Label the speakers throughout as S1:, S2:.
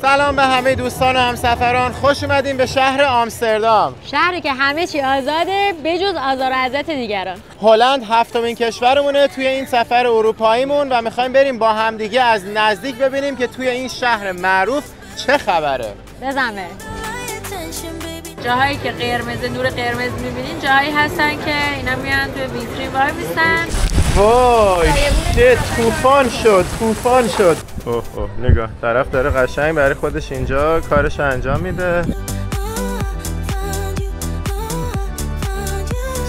S1: سلام به همه دوستان و همسفران، خوش اومدیم به شهر آمستردام.
S2: شهری که همه چی آزاده بجز آزار و اذیت دیگران.
S1: هلند هفتمین کشورمونه توی این سفر اروپاییمون و میخوایم بریم با همدیگه از نزدیک ببینیم که توی این شهر معروف چه خبره.
S2: بزنه. جاهایی که قرمز، نور قرمز میبینین جاهایی هستن که اینا میان توی ویترین وای میستن.
S1: وای چه طوفان شد. اوه نگاه، طرف داره قشنگ برای خودش اینجا کارش انجام میده.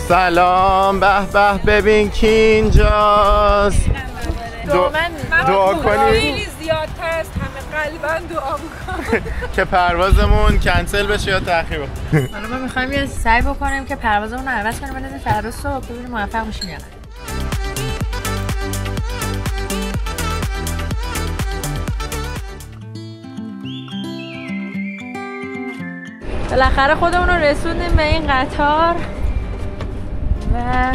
S1: سلام، به به، ببین کی اینجاست. دعا کنید.
S3: خیلی زیادتر از همه قلباً دعا میکنم
S1: که پروازمون کنسل بشه یا تأخیر بشه.
S2: حالا ما میخوایم یه سعی بکنیم که پروازمون رو عوض کنیم، بندازیم فردا صبح ببینیم موفق میشیم یا نه. بالاخره خودمون رو رسوندیم به این قطار و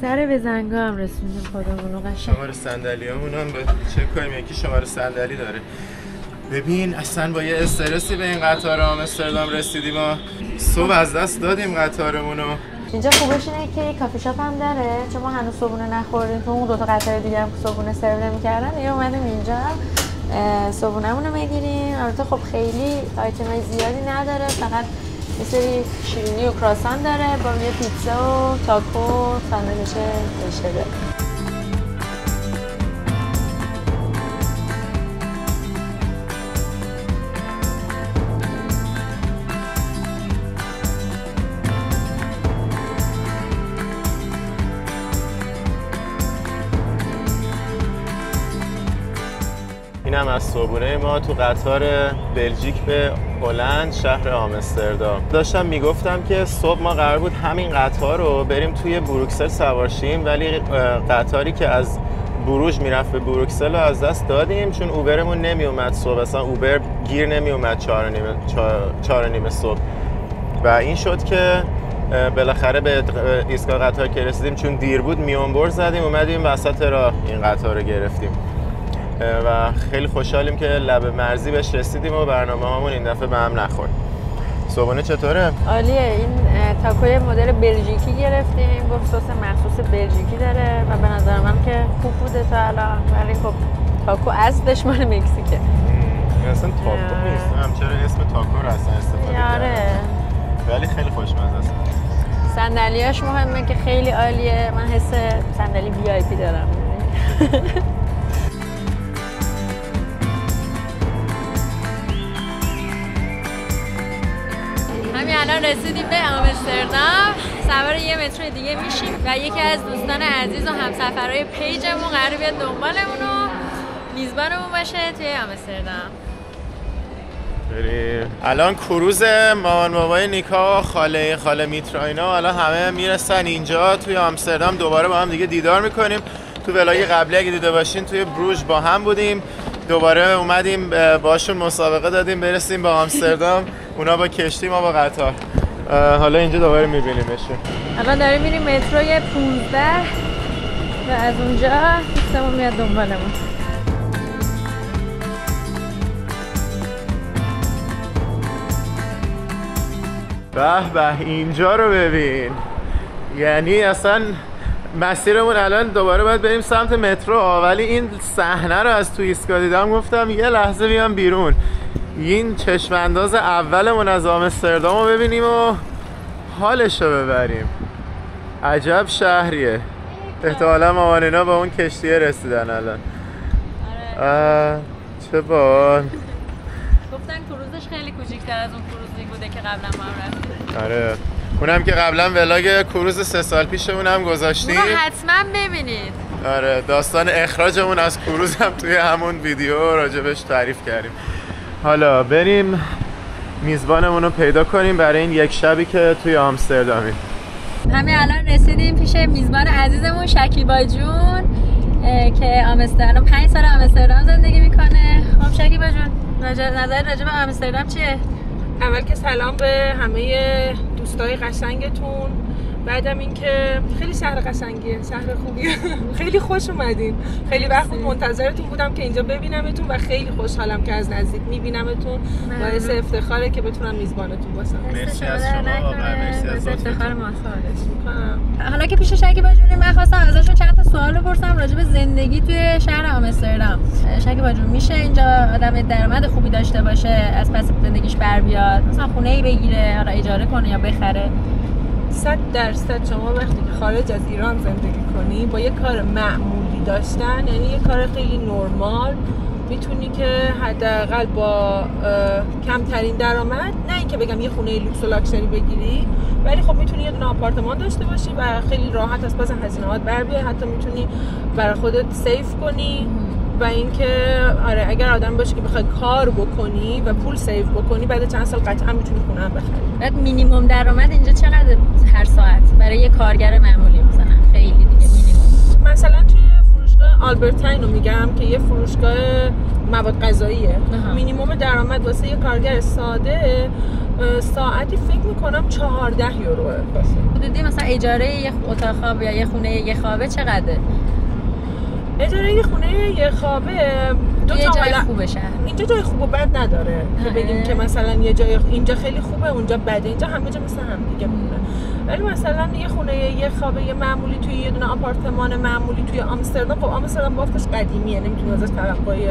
S2: سر به زنگا هم رسوندیم خودمون رو. قشنگ
S1: شماره صندلیامون هم به چک کنیم، یکی شماره صندلی داره. ببین اصلا با یه استرسی به این قطار آمستردام رسیدیم و صبح از دست دادیم قطارمون رو.
S2: اینجا خوبش اینه که یک کافی شاپ هم داره، چون ما هنوز صبحونه نخوردیم، تو اون دو تا قطار دیگه هم صبحونه سرو نمی‌کردن. دیگه اومدیم اینجا صبحونه‌مون رو بگیریم. البته خب خیلی آیتمای زیادی نداره، فقط یه سری شیرینی و کراسان داره با یه پیتزا و تاکو، ساندویچ داشته داره.
S1: این هم از صبحونه ما تو قطار بلژیک به هلند شهر آمستردام. داشتم میگفتم که صبح ما قرار بود همین قطار رو بریم توی بروکسل سوار شیم، ولی قطاری که از بروژ میرفت به بروکسل رو از دست دادیم چون اوبرمون نمی اومد صبح، اصلا اوبر گیر نمی اومد 4:30 صبح و این شد که بالاخره به ایستگاه قطار که رسیدیم چون دیر بود میونبرد زدیم اومدیم وسط راه این قطار رو گرفتیم و خیلی خوشحالیم که لب مرزی بهش رسیدیم و برنامه‌مون این دفعه به هم نخورد. صبحونه چطوره؟
S2: عالیه. این تاکوی مدل بلژیکی گرفتیم، گفت سس مخصوص بلژیکی داره و به نظر من که خوب بوده تا الان، ولی خب تاکو اصلش مال مکزیکه.
S1: اصلا تاکو نیست، همچنان اسم تاکو رو اصلا استفاده کردن. ولی خیلی خوشمزه است.
S2: صندلیاش مهمه که خیلی عالیه. من حس صندلی وی آی پی دارم. همین الان رسیدیم به آمستردام، سوار یه مترو دیگه میشیم و یکی از دوستان عزیز و همسفرهای پیجمون قراره بیاد دنبالمون و میزبانمون باشه توی آمستردام.
S1: بریم الان کروز مامان بابای نیکا و خاله میترا اینا الان همه میرسن اینجا توی آمستردام. دوباره با هم دیگه دیدار میکنیم. تو ولاگ قبلی اگه دیده باشین توی بروژ با هم بودیم، دوباره اومدیم باشون مسابقه دادیم برسیم به آمستردام. اونا با کشتی ما با قطار. حالا اینجا دوباره میبینیمشون.
S2: الان داریم میریم متروی 15 و از اونجا دوستمون میاد دنبالمون.
S1: به به، اینجا رو ببین. یعنی اصلا مسیرمون الان دوباره باید بریم سمت مترو، ولی این صحنه رو از تو ایستگاه دیدم گفتم یه لحظه بیام بیرون، این چشم انداز اولمون از آمستردام رو ببینیم و حالش رو ببریم. عجب شهریه. احتمالا مامان اینا با اون کشتیه رسیدن الان. چه بال.
S2: گفتن کروزش خیلی کوچیک‌تر از اون کروزی بوده که قبلا ما هم رفتیم.
S1: آره اونم که قبلا ولاگ کروز 3 سال پیشمون هم گذاشتیم،
S2: اونو حتما ببینید.
S1: آره داستان اخراجمون از کروز هم توی همون ویدیو راجبش تعریف کردیم. حالا بریم میزبانمون رو پیدا کنیم برای این یک شبی که توی آمستردامیم.
S2: همین الان رسیدیم پیش میزبان عزیزمون شکیبا جون که آمستردام 5 سال آمستردام زندگی میکنه. خب شکیبا جون نظر راجع به آمستردام چیه؟
S3: اول که سلام به همه دوستای قشنگتون. بعدم اینکه خیلی شهر قشنگیه، شهر خوبیه. خیلی خوش اومدین. خیلی وقت منتظرتون بودم که اینجا ببینمتون و خیلی خوشحالم که از نزدیک میبینمتون. باعث افتخاره که بتونم میزبانتون باشم.
S1: مرسی از شما واقعا، مرسی از
S2: افتخار ما. خواهش می‌کنم.
S4: حالا که پیش شکیبا جون من خواستم ازشون چند تا سوال بپرسم راجع به زندگی توی شهر آمستردام. شکیبا جون میشه اینجا آدم درآمد خوبی داشته باشه از پس زندگیش بر بیاد، مثلا خونه‌ای بگیره، حالا اجاره کنه یا بخره؟
S3: 100% شما وقتی که خارج از ایران زندگی کنی با یه کار معمولی داشتن، یعنی یه کار خیلی نرمال، میتونی که حداقل با کمترین درآمد، نه اینکه بگم یه خونه لوکس و لاکچری بگیری، ولی خب میتونی یه دونه آپارتمان داشته باشی و خیلی راحت از پس هزینه‌هات بر بیای. حتی میتونی برای خودت سیف کنی و اینکه آره اگر آدم باشی که بخوای کار بکنی و پول سیف بکنی، بعد چند سال قطعا میتونی خونه هم بخری.
S4: بعد مینیمم درآمد اینجا چقدر هر ساعت برای یه کارگر معمولی مثلا؟ خیلی دیگه مینیمم.
S3: مثلا توی فروشگاه آلبرتاین رو میگم که یه فروشگاه مواد غذاییه، مینیمم درآمد واسه یه کارگر ساده ساعتی فکر میکنم 14 یوروه.
S4: حدودی مثلا اجاره یه اتاق خواب یا یه خونه یه خوابه چقدره؟
S3: اجاره یه خونه یه خوابه دو تا
S4: جای خوبه شهر.
S3: اینجا جای خوب و بد نداره که بگیم که مثلا یه جای اینجا خیلی خوبه اونجا بده، اینجا همه جا مثل هم دیگه میمونه. ولی مثلا یه خونه یه خوابه یه معمولی توی یه دونه آپارتمان معمولی توی آمستردام، خب آمستردام بافتش قدیمیه، نمیتونی ازش توقعی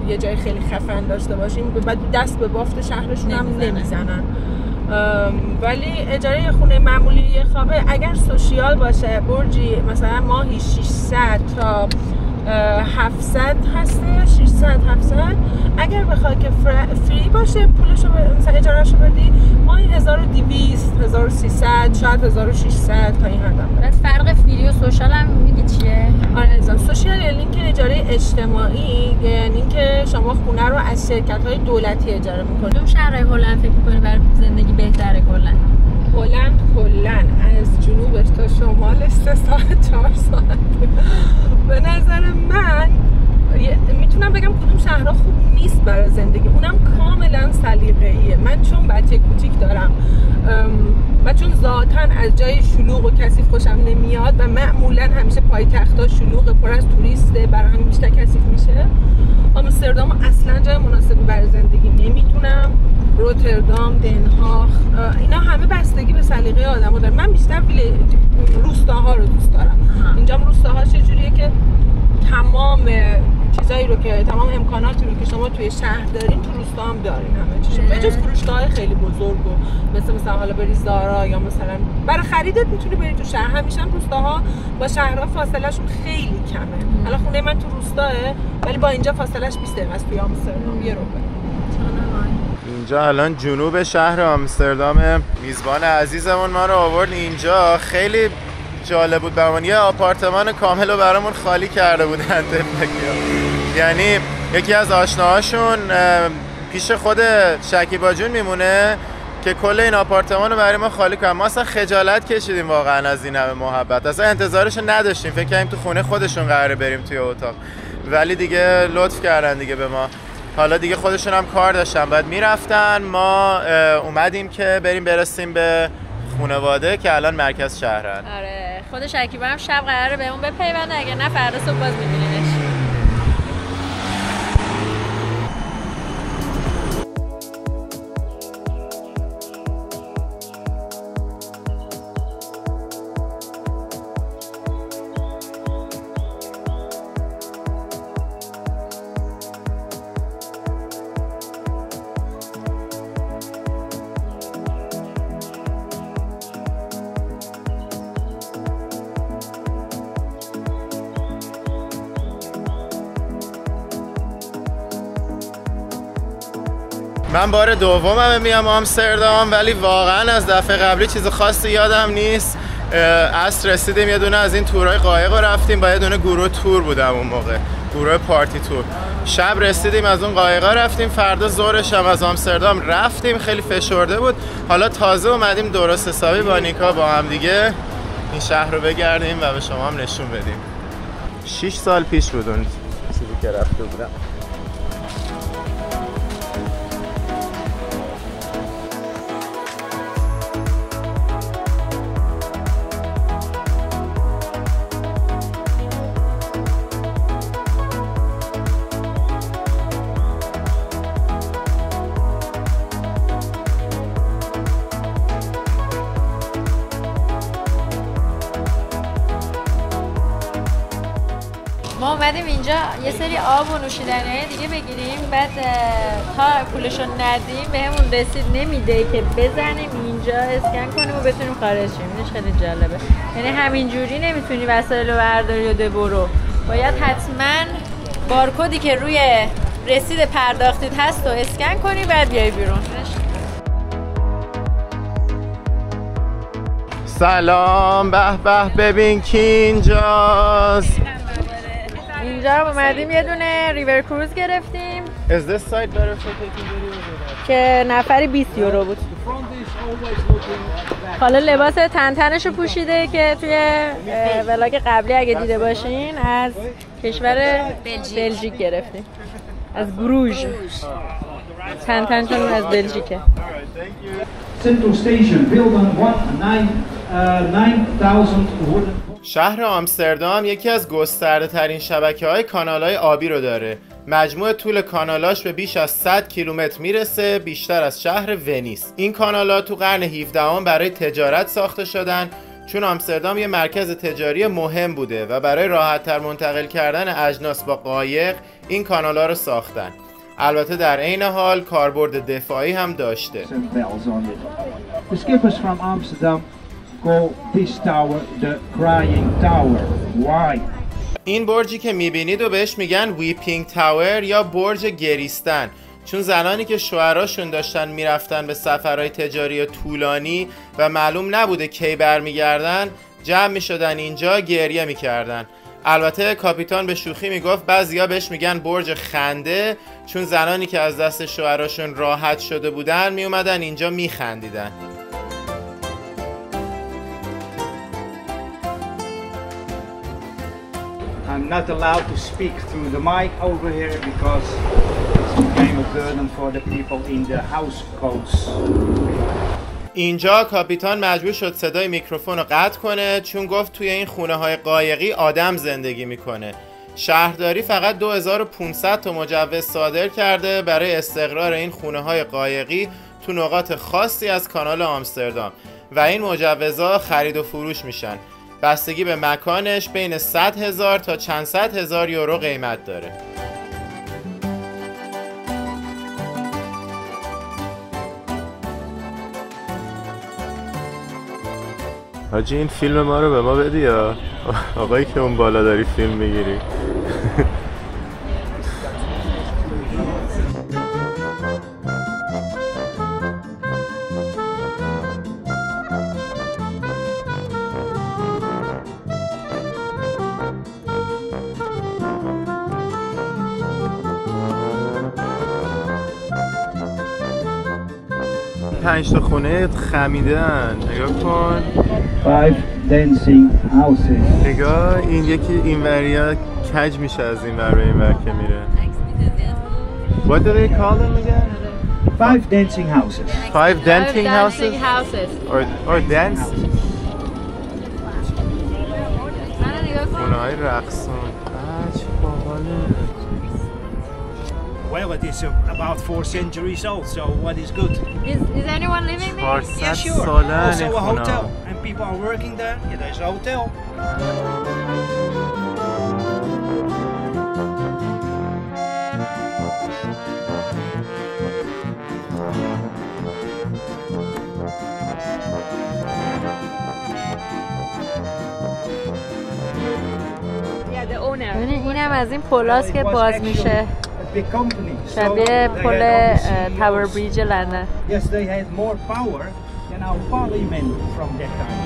S3: یه جای خیلی خفن داشته باشیم، بعد دست به بافت شهرشون هم نمیزنن. ولی اجاره یه خونه معمولی یه خوابه اگر سوشیال باشه، برجی مثلا ماهی 600 تا 700 هسته، 600 700. اگر بخوای که فری باشه پولشو مثلا اجارهشو بدی، ماهی 1200 1300 شاید 1600 تا این حد.
S4: بعد فرق فری و سوشال هم میگی چیه؟
S3: آره عزیزم، سوشیال یعنی که اجاره اجتماعی، یعنی که شما خونه رو از شرکت‌های دولتی اجاره می‌کنید.
S4: کدوم شهرهای هلند فکر می‌کنی برای زندگی بهتره کلا؟
S3: هلند کلا از جنوبش تا شمالش 3 ساعت 4 ساعت. به نظر من میتونم بگم کدوم شهرها خوب نیست برای زندگی، اونم کاملا سلیقه‌ایه. من چون بچه کوچیک دارم و چون ذاتاً از جای شلوغ و کثیف خوشم نمیاد و معمولا همیشه پایتخت‌ها شلوغ پر از توریسته، برای همین بیشتر کثیف میشه. آمستردام اصلا جای مناسبی برای زندگی نمیدونم. روتردام، دنهاغ، اینا همه بستگی به سلیقه آدمو داره. من بیشتر روستاها رو دوست دارم. اینجا روستاها چه جوریه که تمام چیزایی رو که تمام امکاناتی رو که شما توی شهر دارین تو روستا هم دارین همه چیزو، به جز فروشگاه‌های خیلی بزرگ و مثلا حالا بری زارا یا مثلا برای خریدت میتونی بری تو شهر. همیشه هم روستاها با شهرها فاصله‌شون خیلی کمه. حالا خونه من تو روستاه ولی با اینجا فاصله‌اش 20 دقیقه است توی آمستردام، یه روبه.
S1: اینجا الان جنوب شهر آمستردام. میزبان عزیزمون ما رو آورد اینجا، خیلی جالب بود برامون. یه آپارتمان کامل رو برامون خالی کرده بودن یعنی یکی از آشناهاشون پیش خود شکیبا جون میمونه که کل این آپارتمان رو برای ما خالی کنن. ما اصلا خجالت کشیدیم واقعا از این همه محبت، اصلا انتظارش نداشتیم، فکر کردیم تو خونه خودشون قراره بریم توی اتاق، ولی دیگه لطف کردن دیگه به ما. حالا دیگه خودشون هم کار داشتن بعد میرفتن، ما اومدیم که بریم برسیم به خانواده که الان مرکز شهرن.
S4: آره خود شکیبا هم شب قراره به اون بپیونده، اگه نه فردا صبح باز می‌بینینش.
S1: من بار دومم میام آمستردام، ولی واقعا از دفعه قبلی چیز خاصی یادم نیست. عصر رسیدیم یه دونه از این تورهای قایق رو رفتیم، با یه دونه گروه تور بودم اون موقع، گروه پارتی تور. شب رسیدیم از اون قایقا رفتیم، فردا ظهرش هم از آمستردام رفتیم، خیلی فشرده بود. حالا تازه اومدیم درست حسابی با نیکا با هم دیگه این شهر رو بگردیم و به شما هم نشون بدیم. 6 سال پیش بود اون چیزی که رفته بودم.
S4: اومدیم اینجا یه سری آب و نوشیدنی‌های دیگه بگیریم، بعد تا پولشو ندیم بهمون رسید نمیده که بزنیم اینجا اسکن کنیم و بتونیم خارج شیم. اینش خیلی جالبه، یعنی همینجوری نمیتونی وسایل رو برداری و برو، باید حتما بارکدی که روی رسید پرداختیت هست و اسکن کنی بعد بیای بیرون.
S1: سلام، به به، ببین کی اینجاست.
S4: اینجا رو اومدیم یه دونه ریور کروز گرفتیم.
S1: Is this side better for taking videos?
S4: که نفری 20 یورو بود. حالا لباس تنتنش رو پوشیده که توی ولاگ قبلی اگه دیده باشین از کشور بلژیک گرفتیم، از بروژ. تنتنشون از بلژیکه.
S1: شهر آمستردام یکی از گسترده ترین شبکه های کانال های آبی رو داره. مجموع طول کانالاش به بیش از 100 کیلومتر میرسه، بیشتر از شهر ونیس. این کانالا تو قرن 17 برای تجارت ساخته شدن، چون آمستردام یه مرکز تجاری مهم بوده و برای راحت‌تر منتقل کردن اجناس با قایق این کانالا رو ساختن. البته در عین حال کاربرد دفاعی هم داشته. این برجی که میبینید و بهش میگن ویپینگ تاور یا برج گریستن، چون زنانی که شوهراشون داشتن میرفتن به سفرهای تجاری طولانی و معلوم نبوده کی برمیگردن، جمع میشدن اینجا گریه میکردن. البته کاپیتان به شوخی میگفت بعضیا بهش میگن برج خنده، چون زنانی که از دست شوهراشون راحت شده بودن میومدن اینجا میخندیدن.
S5: I'm not allowed to speak through the mic over here because it's became a burden for the people in the house coats.
S1: اینجا کاپیتان مجبور شد صدای میکروفون رو قطع کنه، چون گفت توی این خونه های قایقی آدم زندگی میکنه. شهرداری فقط 2500 تا مجوز صادر کرده برای استقرار این خونه های قایقی تو نقاط خاصی از کانال آمستردام و این مجوزها خرید و فروش میشن. بستگی به مکانش بین 100,000 تا چند صد هزار یورو قیمت داره. حاجی این فیلم ما رو به ما بدی یا آقایی که اون بالا داری فیلم میگیری؟ پنج تا خونه خمیدن، نگاه کن.
S5: 5 dancing houses.
S1: نگاه این یکی این وریا کج میشه از این ور به این ور که میره. What do they call them again?
S5: 5 dancing houses.
S1: 5 dancing houses? Or dance? خونه های رقصون. چه باحاله.
S5: Well, it is about 4 centuries old, so what is good?
S4: Is anyone living there?
S5: Yeah, sure. Also a hotel, and people are working there. Yeah, there's a hotel.
S4: Yeah, the owner.
S2: اینم از این پلاس که باز میشه، شبیه پل تاور بریج لندن.
S5: Yes, they had more power than our parliament from that time.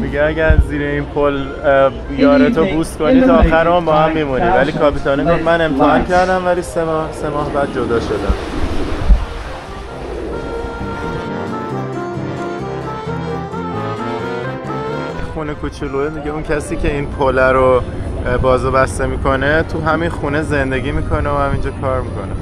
S1: میگه اگر زیر این پل یارتو بوست کنی تا آخر هم با هم میمونی، ولی کاپیتانه گفت من امتحان کردم ولی 3 ماه بعد جدا شدم. خونه کوچولوه، میگه اون کسی که این پل رو باز و بسته میکنه تو همین خونه زندگی میکنه و همینجا کار میکنه.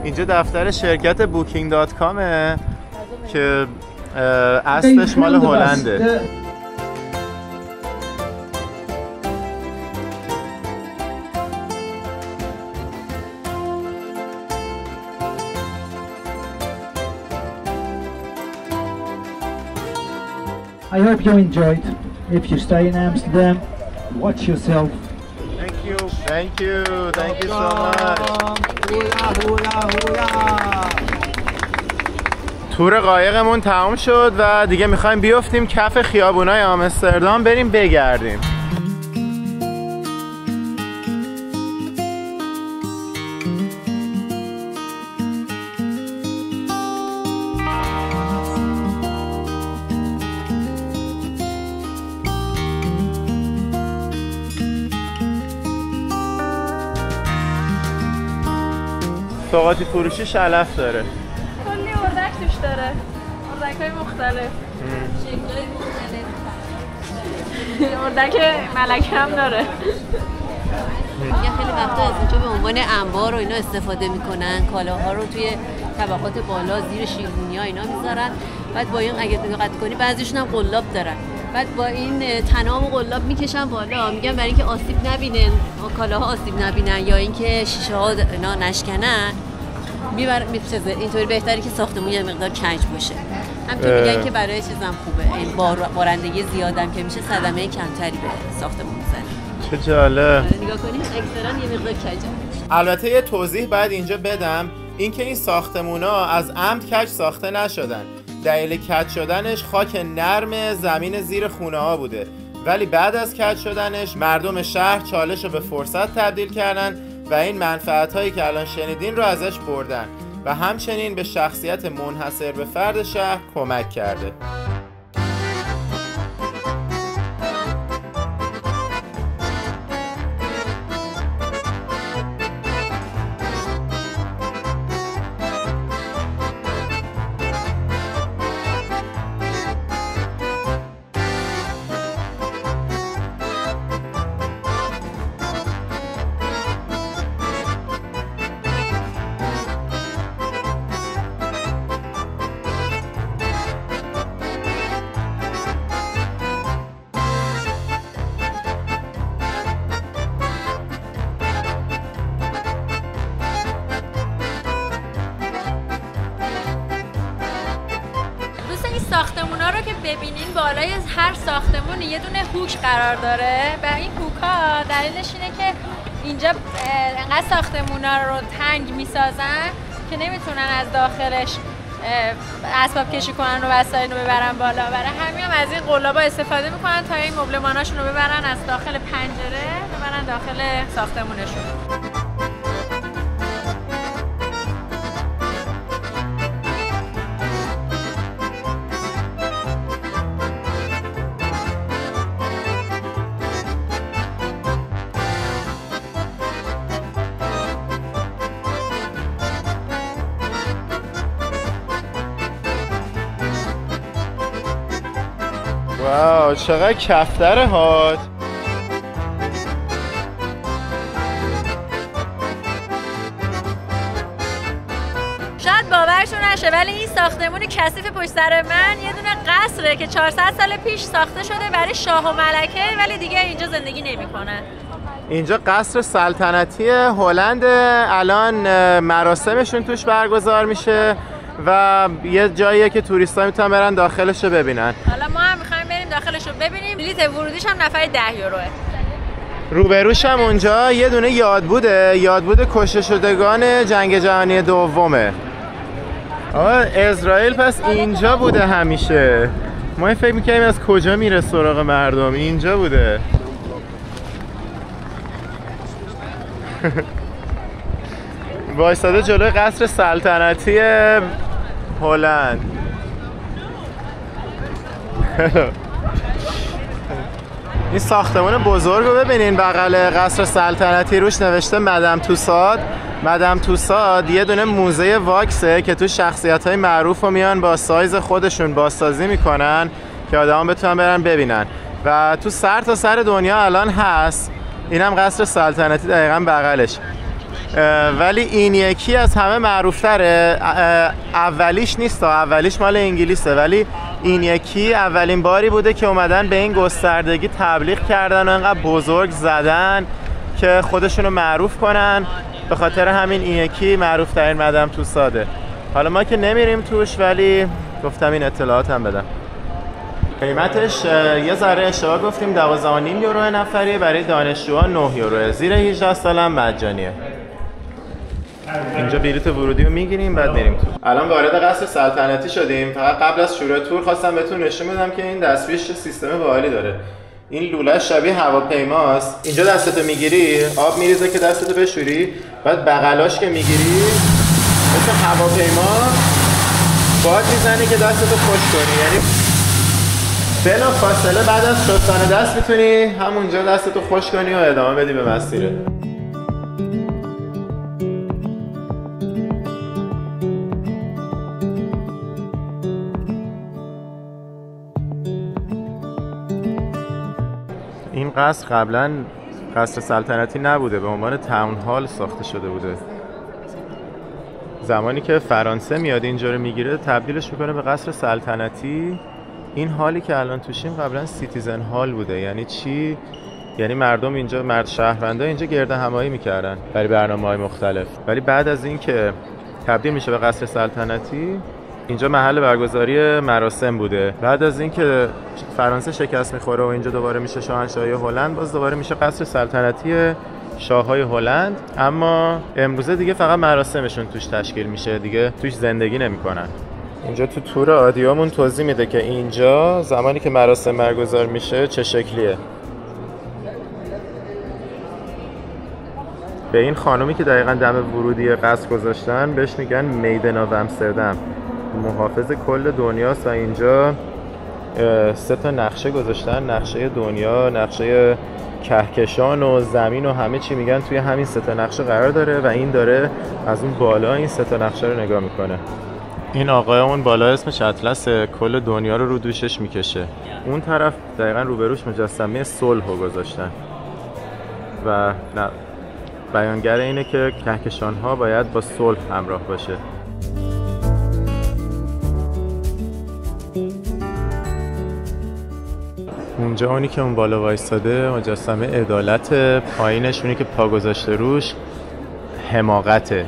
S1: اینجا دفتر شرکت booking.com که اصلش مال هلنده.
S5: I hope you enjoyed. If you stay in Amsterdam, watch yourself.
S1: Thank you. Thank you. Thank you so much. تور قایقمون تمام شد و دیگه میخوایم بیافتیم کف خیابونای آمستردام بریم بگردیم. سوغاتی فروشی علف داره.
S4: کلی اردک توش داره. اردک‌های مختلف. شکل‌های مختلف. اردک ملکه هم داره.
S6: میگه خیلی وقتا از اینجا به عنوان انبار و اینا استفاده میکنن، کالاها رو توی طبقات بالا زیر شیرینی‌ها اینا میذارن. بعد با این اگه دقت کنی بعضیشون هم قلاب دارن. بعد با این تنام و قلاب میکشن بالا، میگن برای اینکه آسیب نبینن، کالاها آسیب نبینن یا اینکه شیشه ها اینا نشکنن، میتونه اینطوری بهتره که ساختمون یه مقدار کج باشه. همینطور میگن که برای چیزام خوبه، این بارندگی زیادم که میشه صدمه کمتری به ساختمون میزنه.
S1: چه جالب.
S6: نگاه کنید اکثرا یه مقدار کجه.
S1: البته یه توضیح بعد اینجا بدم، اینکه این ساختمونا از عمد کج ساخته نشدن. دلیل کج شدنش خاک نرم زمین زیر خونه ها بوده، ولی بعد از کج شدنش مردم شهر چالش رو به فرصت تبدیل کردن و این منفعت هایی که الان شنیدین رو ازش بردن و همچنین به شخصیت منحصر به فرد شهر کمک کرده.
S4: ساختمونا رو که ببینین بالای هر ساختمون یه دونه هوک قرار داره و این هوکا دلیلش اینه که اینجا انقدر ساختمونا رو تنگ میسازن که نمیتونن از داخلش اسباب کشی کنن و وسایل رو ببرن بالا. برای همین هم از این قلابا استفاده میکنن تا این مبلماناشون رو ببرن از داخل پنجره ببرن داخل ساختمونشون.
S1: واو چقدر کفتره هات.
S4: شاید باورشون نشه ولی این ساختمون کثیف پشت سر من یه دونه قصره که 400 سال پیش ساخته شده برای شاه و ملکه ولی دیگه اینجا زندگی نمی‌کنن.
S1: اینجا قصر سلطنتی هلند، الان مراسمشون توش برگزار میشه و یه جاییه که توریست‌ها میتونن برن داخلش رو ببینن.
S4: حالا ما هم می‌خوایم بریم داخلش رو ببینیم. بلیت ورودیش هم نفر 10 یوروه.
S1: روبروش هم اونجا یه دونه یادبود کشته شدگان جنگ جهانی دومه. اسرائیل پس اینجا بوده همیشه. ما این فکر می‌کردیم از کجا میره سراغ مردم، اینجا بوده. وایساده جلوی قصر سلطنتی هلند. این ساختمان بزرگ رو ببینین، بغل قصر سلطنتی روش نوشته مدام توساد. مدام توساد یه دونه موزه واکسه که تو شخصیت‌های معروف رو میان با سایز خودشون بازسازی میکنن که آدما بتونن برن ببینن و تو سر تا سر دنیا الان هست. اینم قصر سلطنتی دقیقاً بغلش. ولی این یکی از همه معروفتره. اولیش نیست، اولیش مال انگلیسه، ولی این یکی اولین باری بوده که اومدن به این گستردگی تبلیغ کردن و انقدر بزرگ زدن که خودشونو معروف کنن. به خاطر همین این یکی معروف ترین مدام توساده. حالا ما که نمیریم توش، ولی گفتم این اطلاعات هم بدم. قیمتش یه ذره اشتباه گفتیم، 12.5 یورو نفریه، برای دانشجوها 9 یوروه، زیر 18 سال هم مجانیه. اینجا بلیط ورودی رو میگیریم بعد میریم تو. الان وارد قصر سلطنتی شدیم. فقط قبل از شروع تور خواستم بهتون نشون بدم که این دستفیش سیستم باحالی داره. این لوله شبیه هواپیماست. اینجا دستتو میگیری، آب میریزه که دستتو بشوری، بعد بغلاش که میگیری مثل هواپیما باد میزنه که دستتو خوش کنی. یعنی بلا فاصله بعد از شستن دست میتونی همونجا دستتو خوش کنی و ادامه بدی به مسیرت. این قصر قبلا قصر سلطنتی نبوده، به عنوان تاون هال ساخته شده بوده. زمانی که فرانسه میاد اینجا رو میگیره تبدیلش میکنه به قصر سلطنتی. این حالی که الان توشیم قبلا سیتیزن هال بوده. یعنی چی؟ یعنی مردم اینجا، مرد شهروندا اینجا گرد همایی میکردن برای برنامه‌های مختلف. ولی بعد از این که تبدیل میشه به قصر سلطنتی، اینجا محل برگزاری مراسم بوده. بعد از اینکه فرانسه شکست میخوره و اینجا دوباره میشه شاهنشاهی هلند، باز دوباره میشه قصر سلطنتی شاههای هلند. اما امروزه دیگه فقط مراسمشون توش تشکیل میشه، دیگه توش زندگی نمیکنن. اینجا تو تور آدیومون توضیح میده که اینجا زمانی که مراسم برگزار میشه چه شکلیه. به این خانومی که دقیقاً دم ورودی قصر گذاشتن بهش میگن میدن آف امستردام، محافظ کل دنیاست. و اینجا 3 تا نقشه گذاشتن، نقشه دنیا، نقشه کهکشان و زمین و همه چی میگن توی همین 3 تا نقشه قرار داره و این داره از اون بالا این 3 تا نقشه رو نگاه میکنه. این آقای اون بالا اسمش اطلس، کل دنیا رو دوشش میکشه. اون طرف دقیقاً روبروش مجسمه صلح رو گذاشتن و بیانگر اینه که کهکشان ها باید با صلح همراه باشه. اونجا اونی که اون بالا وایستاده مجسمه عدالت، پایینش اونی که پا گذاشته روش حماقته،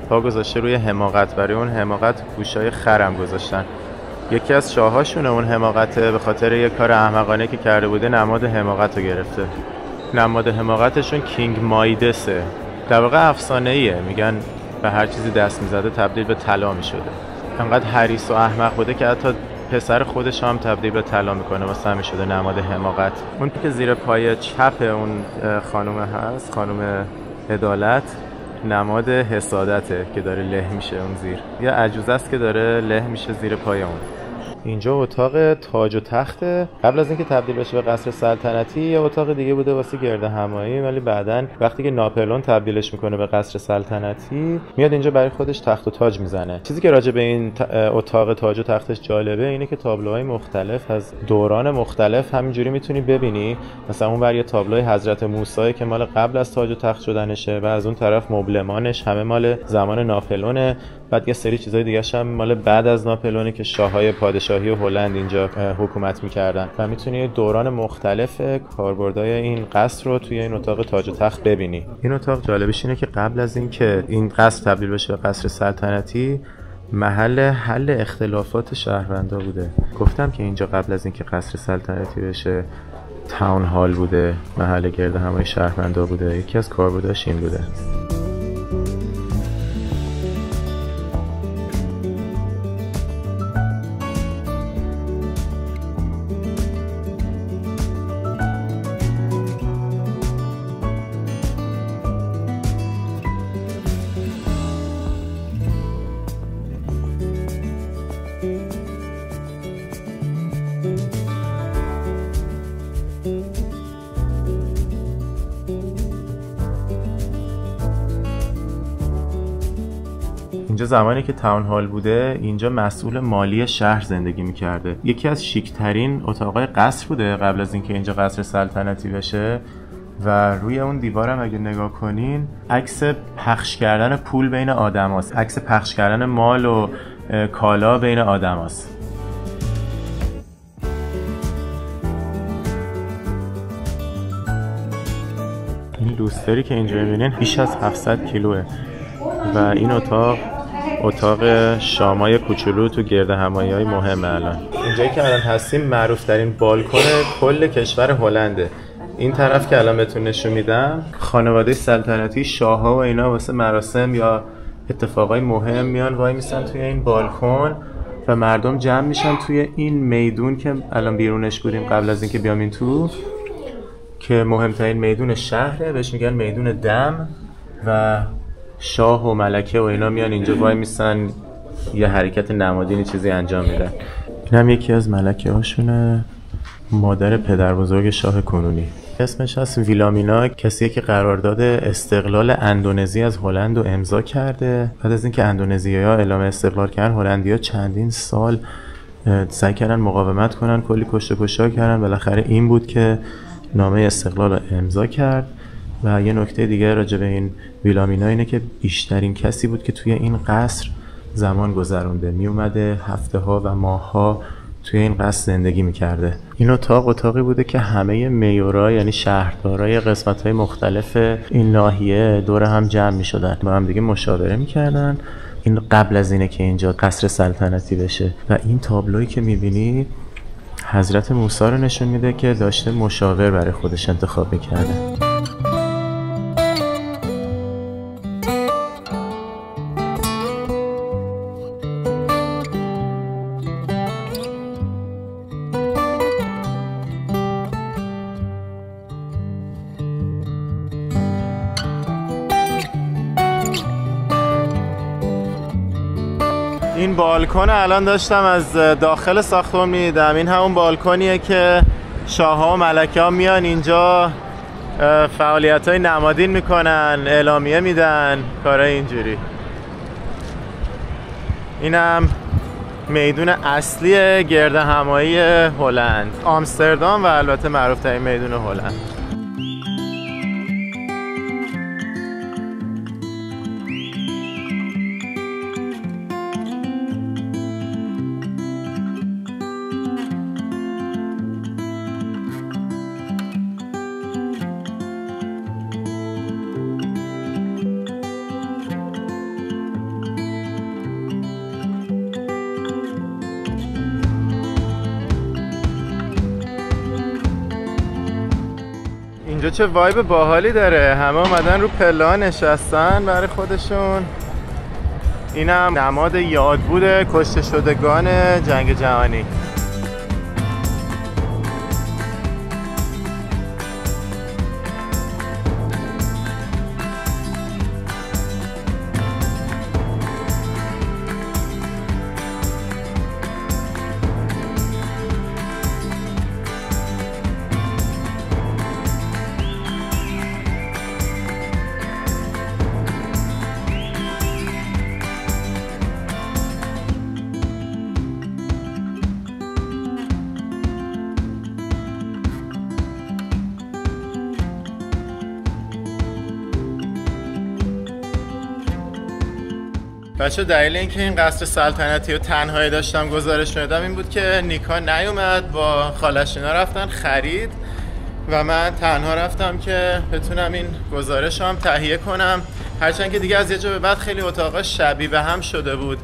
S1: پا گذاشته روی حماقت. برای اون حماقت گوشای خرم گذاشتن. یکی از شاهاشونه اون حماقته، به خاطر یک کار احمقانه که کرده بوده نماد حماقت رو گرفته. نماد حماقتشون کینگ مایدسه. در واقع افسانه‌ایه، میگن به هر چیزی دست میزده تبدیل به طلا میشده. انقدر حریص و احمق بوده که حتی پسر خودش هم تبدیل به طلا میکنه، واسه همین شده نماد حماقت. اون که زیر پای چپ اون خانم هست، خانم عدالت، نماد حسادته که داره له میشه اون زیر. یه عجوزه است که داره له میشه زیر پای اون. اینجا اتاق تاج و تخته. قبل از اینکه تبدیل بشه به قصر سلطنتی یه اتاق دیگه بوده واسه گرد همایی، ولی بعدن وقتی که ناپلئون تبدیلش میکنه به قصر سلطنتی میاد اینجا برای خودش تخت و تاج میزنه. چیزی که راجع به این اتاق تاج و تختش جالبه اینه که تابلوهای مختلف از دوران مختلف همینجوری میتونی ببینی. مثلا اون ور یه تابلوی حضرت موسی که مال قبل از تاج و تخت شدنشه و از اون طرف مبلمانش همه مال زمان ناپلئونه. بعد یه سری چیزای دیگه هم مال بعد از ناپلئون که شاههای پادشاهی هلند اینجا حکومت می‌کردن و میتونی دوران مختلف کاربردهای این قصر رو توی این اتاق تاج و تخت ببینی. این اتاق جالبش اینه که قبل از اینکه این قصر تبدیل بشه به قصر سلطنتی محل حل اختلافات شهروندا بوده. گفتم که اینجا قبل از اینکه قصر سلطنتی بشه تاون هال بوده، محل گرد همایی شهروندا بوده. یکی از کاربرداش این بوده. اینجا زمانی که تاون هال بوده اینجا مسئول مالی شهر زندگی میکرده. یکی از شیک ترین اتاقای قصر بوده قبل از اینکه اینجا قصر سلطنتی بشه. و روی اون دیوارم اگه نگاه کنین عکس پخش کردن پول بین آدم هاست، عکس پخش کردن مال و کالا بین آدم هاست. این لوستری که اینجا میبینین بیش از 700 کیلوه و این اتاق شامای کوچولو تو گرد همایی‌های مهمه. الان اینجایی که الان هستیم معروف ترین بالکن کل کشور هلنده. این طرف که الان بهتون نشون میدم خانواده سلطنتی، شاه‌ها و اینا واسه مراسم یا اتفاقای مهم میان وای میسن توی این بالکن و مردم جمع میشن توی این میدون که الان بیرونش بودیم قبل از اینکه بیام این تو، که مهمترین میدون شهره، بهش میگن میدون دم و شاه و ملکه و اینا میان اینجا وای میسن یه حرکت نمادینی چیزی انجام میدن. این هم یکی از ملکه هاشونه، مادر پدر بزرگ شاه کنونی. اسمش هست ویلامینیا، کسیه که قرارداد استقلال اندونزی از هلند رو امضا کرده. بعد از اینکه اندونزیایی‌ها اعلام استقلال کردن، هلندی‌ها چندین سال سعی کردن مقاومت کنن، کلی کشته کشتار کردن، بالاخره این بود که نامه استقلال رو امضا کرد. و یه نکته دیگه راجع به این ویلامینیا اینه که بیشترین کسی بود که توی این قصر زمان گذرونده، می اومده هفته ها و ماه ها توی این قصر زندگی میکرده. این اتاقی بوده که همه میورا یعنی شهردارای قسمت های مختلف این ناحیه دور هم جمع میشدن، با هم دیگه مشاوره میکردن. این قبل از اینه که اینجا قصر سلطنتی بشه. و این تابلویی که میبینی حضرت موسی رو نشون میده که داشته مشاور برای خودش انتخاب میکرده. این بالکن الان داشتم از داخل ساختمان میدیدم. این همون بالکنیه که شاه‌ها و ملکه‌ها میان اینجا فعالیت‌های نمادین میکنن، اعلامیه میدن، کارهای اینجوری. اینم میدون اصلی گرد همایی هلند، آمستردام و البته معروف‌ترین میدون هلند. اینجا چه وایب باحالی داره، همه اومدن رو پله‌ها نشستن برای خودشون. اینم نماد یادبود کشته شدگان جنگ جهانی. بچه دلیل اینکه این قصر سلطنتی رو تنهایی داشتم گزارش میدم این بود که نیکا نیومد، با خالش اینا رفتن خرید و من تنها رفتم که بتونم این گزارش هم تهیه کنم. هرچند که دیگه از یه جا به بعد خیلی اتاقا شبیه به هم شده بود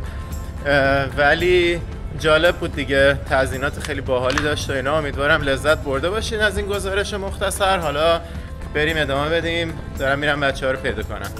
S1: ولی جالب بود دیگه، تزیینات خیلی باحالی داشت و اینا. امیدوارم لذت برده باشین از این گزارش مختصر. حالا بریم ادامه بدیم، دارم میرم بچه‌ها رو پیدا کنم.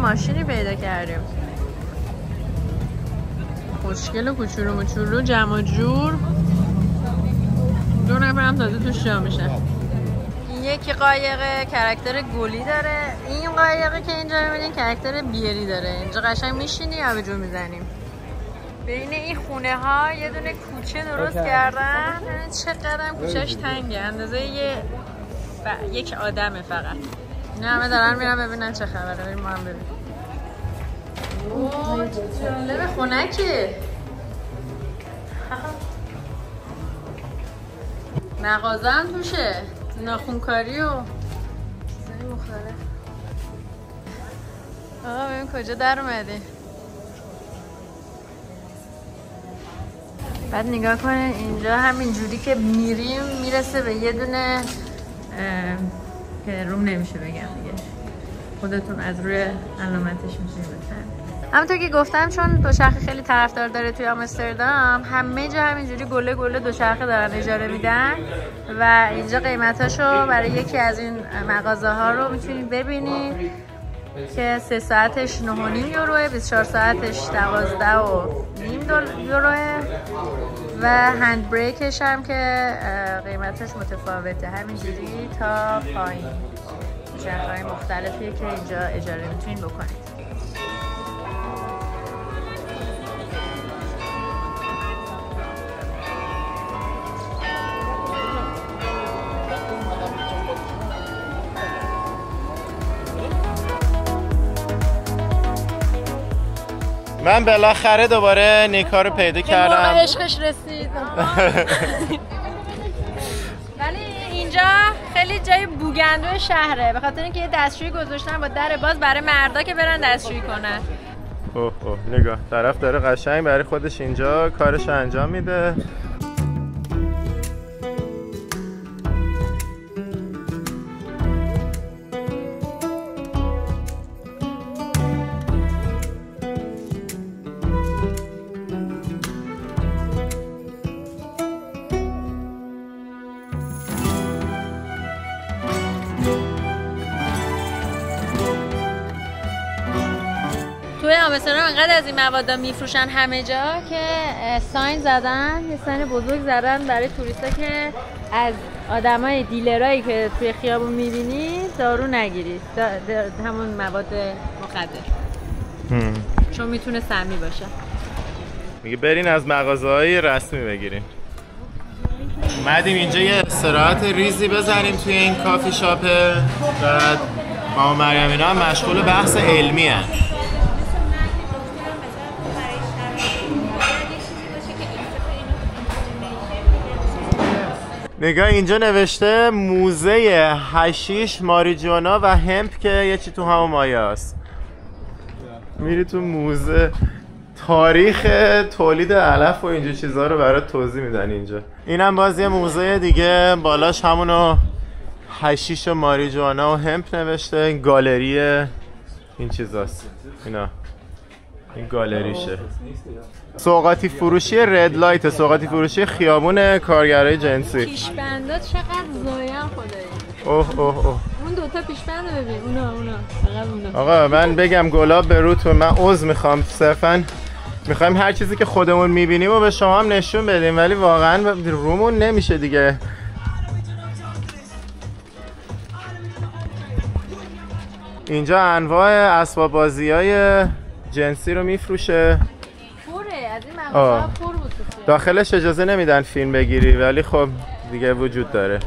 S4: ماشینی پیدا کردیم. خوشگل و کوچولو موچولو جمع جور. 2 نفر هم تازه توش جا میشه. یکی قایقه کرکتر گلی داره. این قایقه که اینجا میبینین کرکتر بیری داره. اینجا قشنگ میشینی آبجو میزنیم. بین این خونه ها یه دونه کوچه درست کردن. چقدر کوچهش تنگه، اندازه یک آدمه فقط. اینا همه دارن میرن ببینن چه خبره. بریم ما هم ببینیم. اوه جالبه خونکه. مغازه هم توشه، ناخونکاری و چیزای مختلف. آقا ببین کجا در اومدی. بعد نگاه کنین اینجا همین جوری که میریم میرسه به یه دونه که روم نمیشه بگم دیگه، خودتون از روی علامتش میشه بفهمید. همونطور که گفتم چون دوچرخه خیلی طرفدار داره توی آمستردام، همه جا همینجوری گله گله دوچرخه دارن اجاره میدن و اینجا قیمتاشو برای یکی از این مغازه ها رو میتونید ببینید که 3 ساعتش 9.5 یوروه، 24 ساعتش 12.5 یوروه و هند بریکش هم که قیمتش متفاوته، همینجوری تا پایین دوچرخه‌های مختلفیه که اینجا اجاره میتونید بکنید.
S1: من بالاخره دوباره نیکا رو پیدا کردم.
S4: موقع عشقش رسید. ولی اینجا خیلی جای بوگندو شهره، به خاطر اینکه یه دستشویی گذاشتن با در باز برای مردا که برن دستشویی کنن.
S1: اوه نگاه، طرف داره قشنگ برای خودش اینجا کارش انجام میده.
S4: توی آمستردام انقدر از این موادا میفروشن همه جا که ساین زدن، یه ساین بزرگ زدن برای توریستا که از آدمای دیلرایی که توی خیابون میبینید دارو نگیرید، همون مواد مخدر، چون میتونه سمی باشه.
S1: میگه برین از مغازه‌های رسمی بگیرین. اومدیم اینجا یه استراحت ریزی بزنیم توی این کافی شاپه. بعد ماما مریم اینا هم مشغول بحث علمی هست. نگاه اینجا نوشته موزه حشیش، ماریجوانا و همپ که یه چی تو همون مایه هست. میری تو موزه، تاریخ تولید علف و اینجا چیزها رو برات توضیح میدن اینجا. اینم باز یه موزه دیگه، بالاش همونو حشیش و ماریجوانا و همپ نوشته. این گالری این چیزاست، اینا این گالریشه. سوغاتی فروشی رد لایت، سوغاتی فروشی خیابون کارگرای جنسی.
S4: پیشبندات چقدر زاین خدایی.
S1: اوه
S4: اون دوتا پیشبند رو ببین، اونا فقط اونا.
S1: آقا من بگم گلاب به روتون، من عذر میخوام، صرفا میخوایم هر چیزی که خودمون میبینیم و به شما هم نشون بدیم، ولی واقعا رومون نمیشه دیگه. اینجا انواع اسباب بازی‌های جنسی رو میفروشه.
S4: از این مغازه پر بود.
S1: داخلش اجازه نمیدن فیلم بگیری، ولی خب دیگه وجود داره.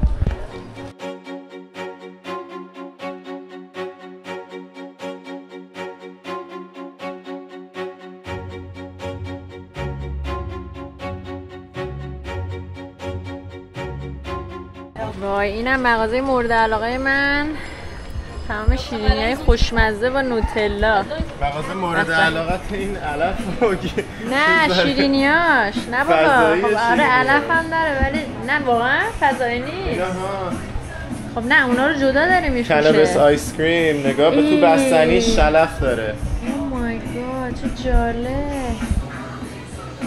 S4: وای اینم مغازه مورد علاقه من، تمام شیرینی‌های خوشمزه و نوتلا.
S1: مغازه مورد علاقه این علف
S4: نه شیرینیاش، نه بابا. خب آره علف هم داره ولی نه واقعا فضایی نیست. خب نه اونا رو جدا داره میفروشه.
S1: کانابیس آیس کریم، نگاه به تو بستنیش شلف داره.
S4: او مای گاد چه جالب.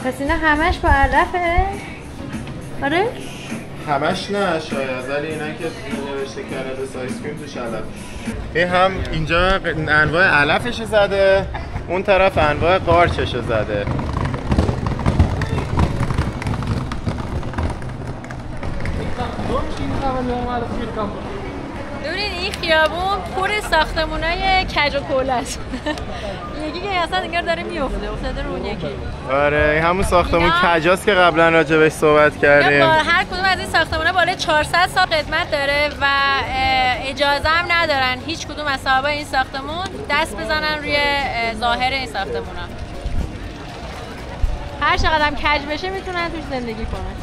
S4: پس اینا همش با علفه؟ آره؟
S1: همش نه شاید، ولی اینا که نوشته کانابیس آیس کریم توش علف. این هم اینجا انواع علفش زده، اون طرف انواع قارچش زده.
S4: ببینید این خیابون پر ساختمونای کج و کوله است. یکی که اصلا انگار داره میفته، افتاده رو اون یکی.
S1: آره این همون ساختمون کجاست که قبلا راجبش صحبت کردیم.
S4: هر کدوم از این ساختمونا بالای 400 سال قدمت داره و اجازه هم ندارن هیچ کدوم از صاحب این ساختمون دست بزنن روی ظاهر این ساختمونا. هر چقدر هم کج بشه میتونن توش زندگی کنن.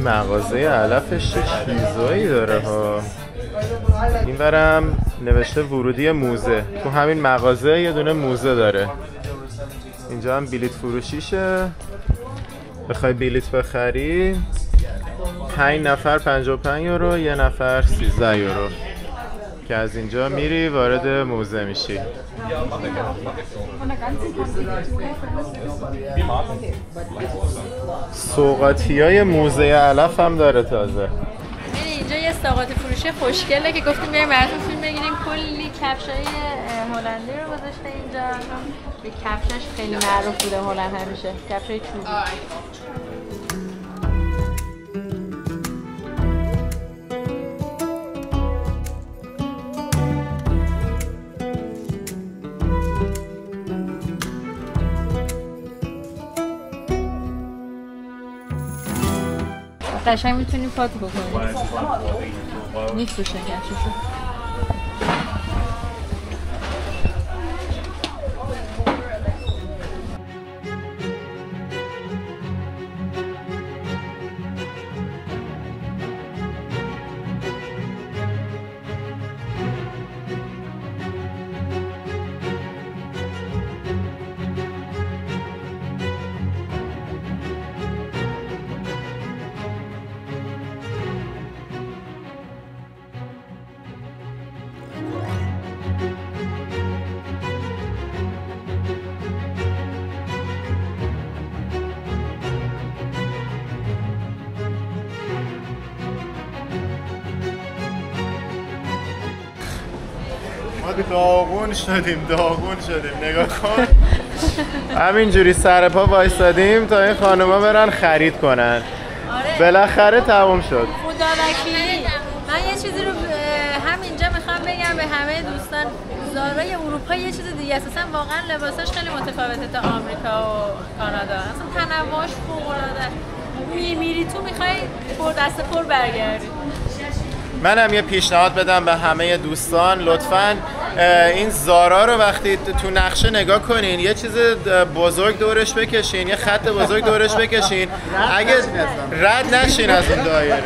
S1: مغازه علفش چیزایی داره ها. این برم نوشته ورودی موزه. تو همین مغازه یه دونه موزه داره. اینجا هم بلیط فروشیشه. بخوای بلیط بخری 5 نفر 55 یورو، یه نفر 13 یورو که از اینجا میری وارد موزه میشی. سوغاتیای موزه علف هم داره تازه.
S4: اینجا یه سوغاتی فروشی خوشگله که گفتیم بیایم براتون فیلم بگیریم. کلی کفشای هلندی رو گذاشته اینجا. به کفشاش خیلی معروف بوده هلند همیشه، کفشای چوبی. قشنگ میتونیم پاتو بکنیم. میفروشن کفششو.
S1: داغون شدیم نگاه کن. همینجوری سر پا وایسادیم تا این خانوما برن خرید کنن. بالاخره تموم شد.
S4: خدا وکیلی. من یه چیزی رو همینجا میخوام بگم به همه دوستان، زارای اروپا یه چیز دیگه است. اصلا واقعا لباساش خیلی متفاوته تا آمریکا و کانادا. اصلا تنوعش فوق‌العاده. میری تو میخوای پر دست پر برگردی.
S1: منم یه پیشنهاد بدم به همه دوستان، لطفاً این زارا رو وقتی تو نقشه نگاه کنین یه چیز بزرگ دورش بکشین، یه خط بزرگ دورش بکشین، اگه رد نشین از اون دایره.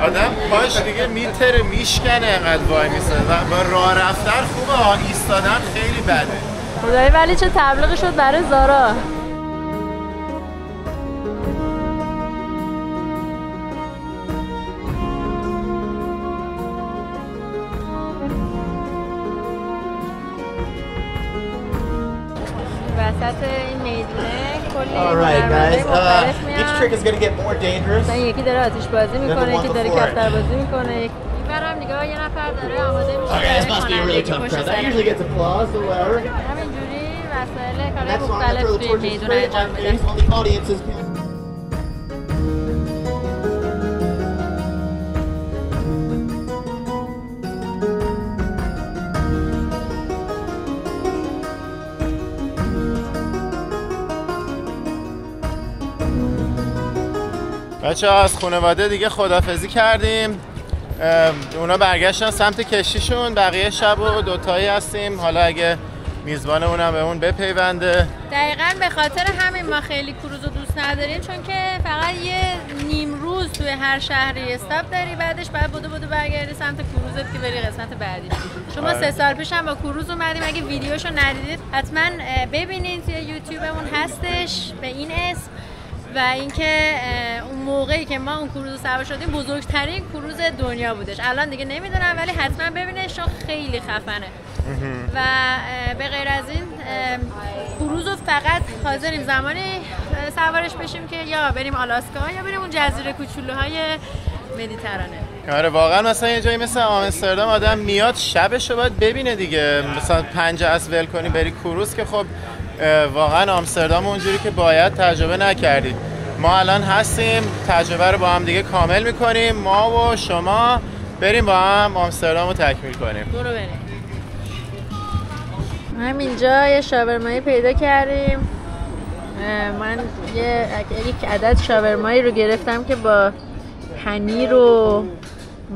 S1: آدم پاش دیگه میتره میشکنه انقدر وای میسه و با راه رفتن خوبه، ایستادن خیلی بده.
S4: خدایی ولی چه تبلیغی شد برای زارا. وسط این میدونه کلی
S1: each trick is going to get more dangerous.
S4: یکی داره آتش بازی میکنه، یکی داره کفتر بازی میکنه. این برم نگاه یه نفر داره آماده میشه. همینجوری مسائل کار مختلف توی میدون انجام میده.
S1: بچه ها از خانواده دیگه خداحافظی کردیم. اونا برگشتن سمت کشتیشون، بقیه شب و دوتایی هستیم. حالا اگه میزبانمون هم به اون بپیونده.
S4: دقیقاً به خاطر همین ما خیلی کروز رو دوست نداریم، چون که فقط یه نیم روز توی هر شهری استاپ داری، بعدش باید بدو برگردی سمت کروزت که بری قسمت بعدی. شما 3 سال پیش هم با کروز اومدیم، اگه ویدیوشو ندیدید حتما ببینید، توی یوتیوبمون هستش به این اسم. و اینکه اون موقعی که ما اون کروز سوار شدیم بزرگترین کروز دنیا بودش. الان دیگه نمیدونم ولی حتما ببینید چون خیلی خفنه. و به غیر از این کروز رو فقط حاضریم زمانی سوارش بشیم که یا بریم آلاسکا یا بریم اون جزیره کوچولوهای مدیترانه.
S1: آره واقعا مثلا یه جایی مثل آمستردام آدم میاد شبش رو باید ببینه دیگه. مثلا 5 از ول کنی بری کروز که خب واقعا آمستردام اونجوری که باید تجربه نکردید. ما الان هستیم تجربه رو با هم دیگه کامل میکنیم، ما و شما بریم با هم آمستردام رو تکمیل کنیم.
S4: برو بریم. همینجا یه شاورمایی پیدا کردیم. من یک عدد شاورمایی رو گرفتم که با پنیر و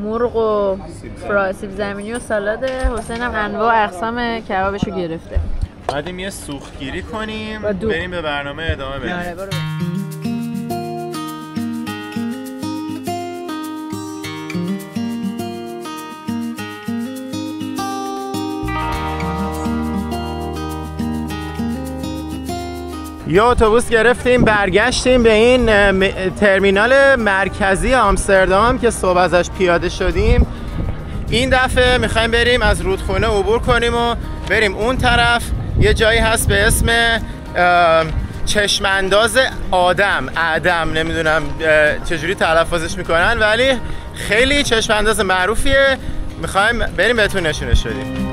S4: مرغ و سیب زمینی و سالاد. حسین هم انواع اقسام کبابش رو گرفته.
S1: بعدیم یه سوختگیری کنیم بریم به برنامه ادامه بدیم.
S4: آره برو.
S1: یه اتوبوس گرفتیم برگشتیم به این ترمینال مرکزی آمستردام که صبح ازش پیاده شدیم. این دفعه میخوایم بریم از رودخونه عبور کنیم و بریم اون طرف. یه جایی هست به اسم چشمانداز اعدم نمیدونم چجوری تلفظش میکنن ولی خیلی چشمانداز معروفیه. میخوایم بریم بهتون نشونش بدیم.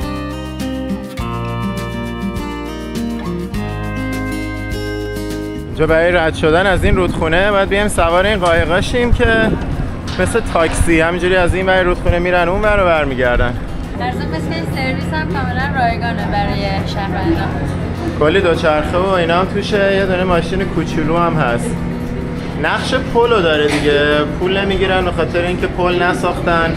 S1: اینجا برای رد شدن از این رودخونه باید بیایم سوار این قایقا شیم که مثل تاکسی همینجوری از این برای رودخونه میرن اون ور و برمیگردن.
S4: در ضمن مثل این سرویس هم کاملا رایگانه برای شهروندان.
S1: کلی دوچرخه و اینا هم توشه، یه دونه ماشین کوچولو هم هست. نقش پلو داره دیگه، پول نمیگیرن به خاطر اینکه پل نساختن،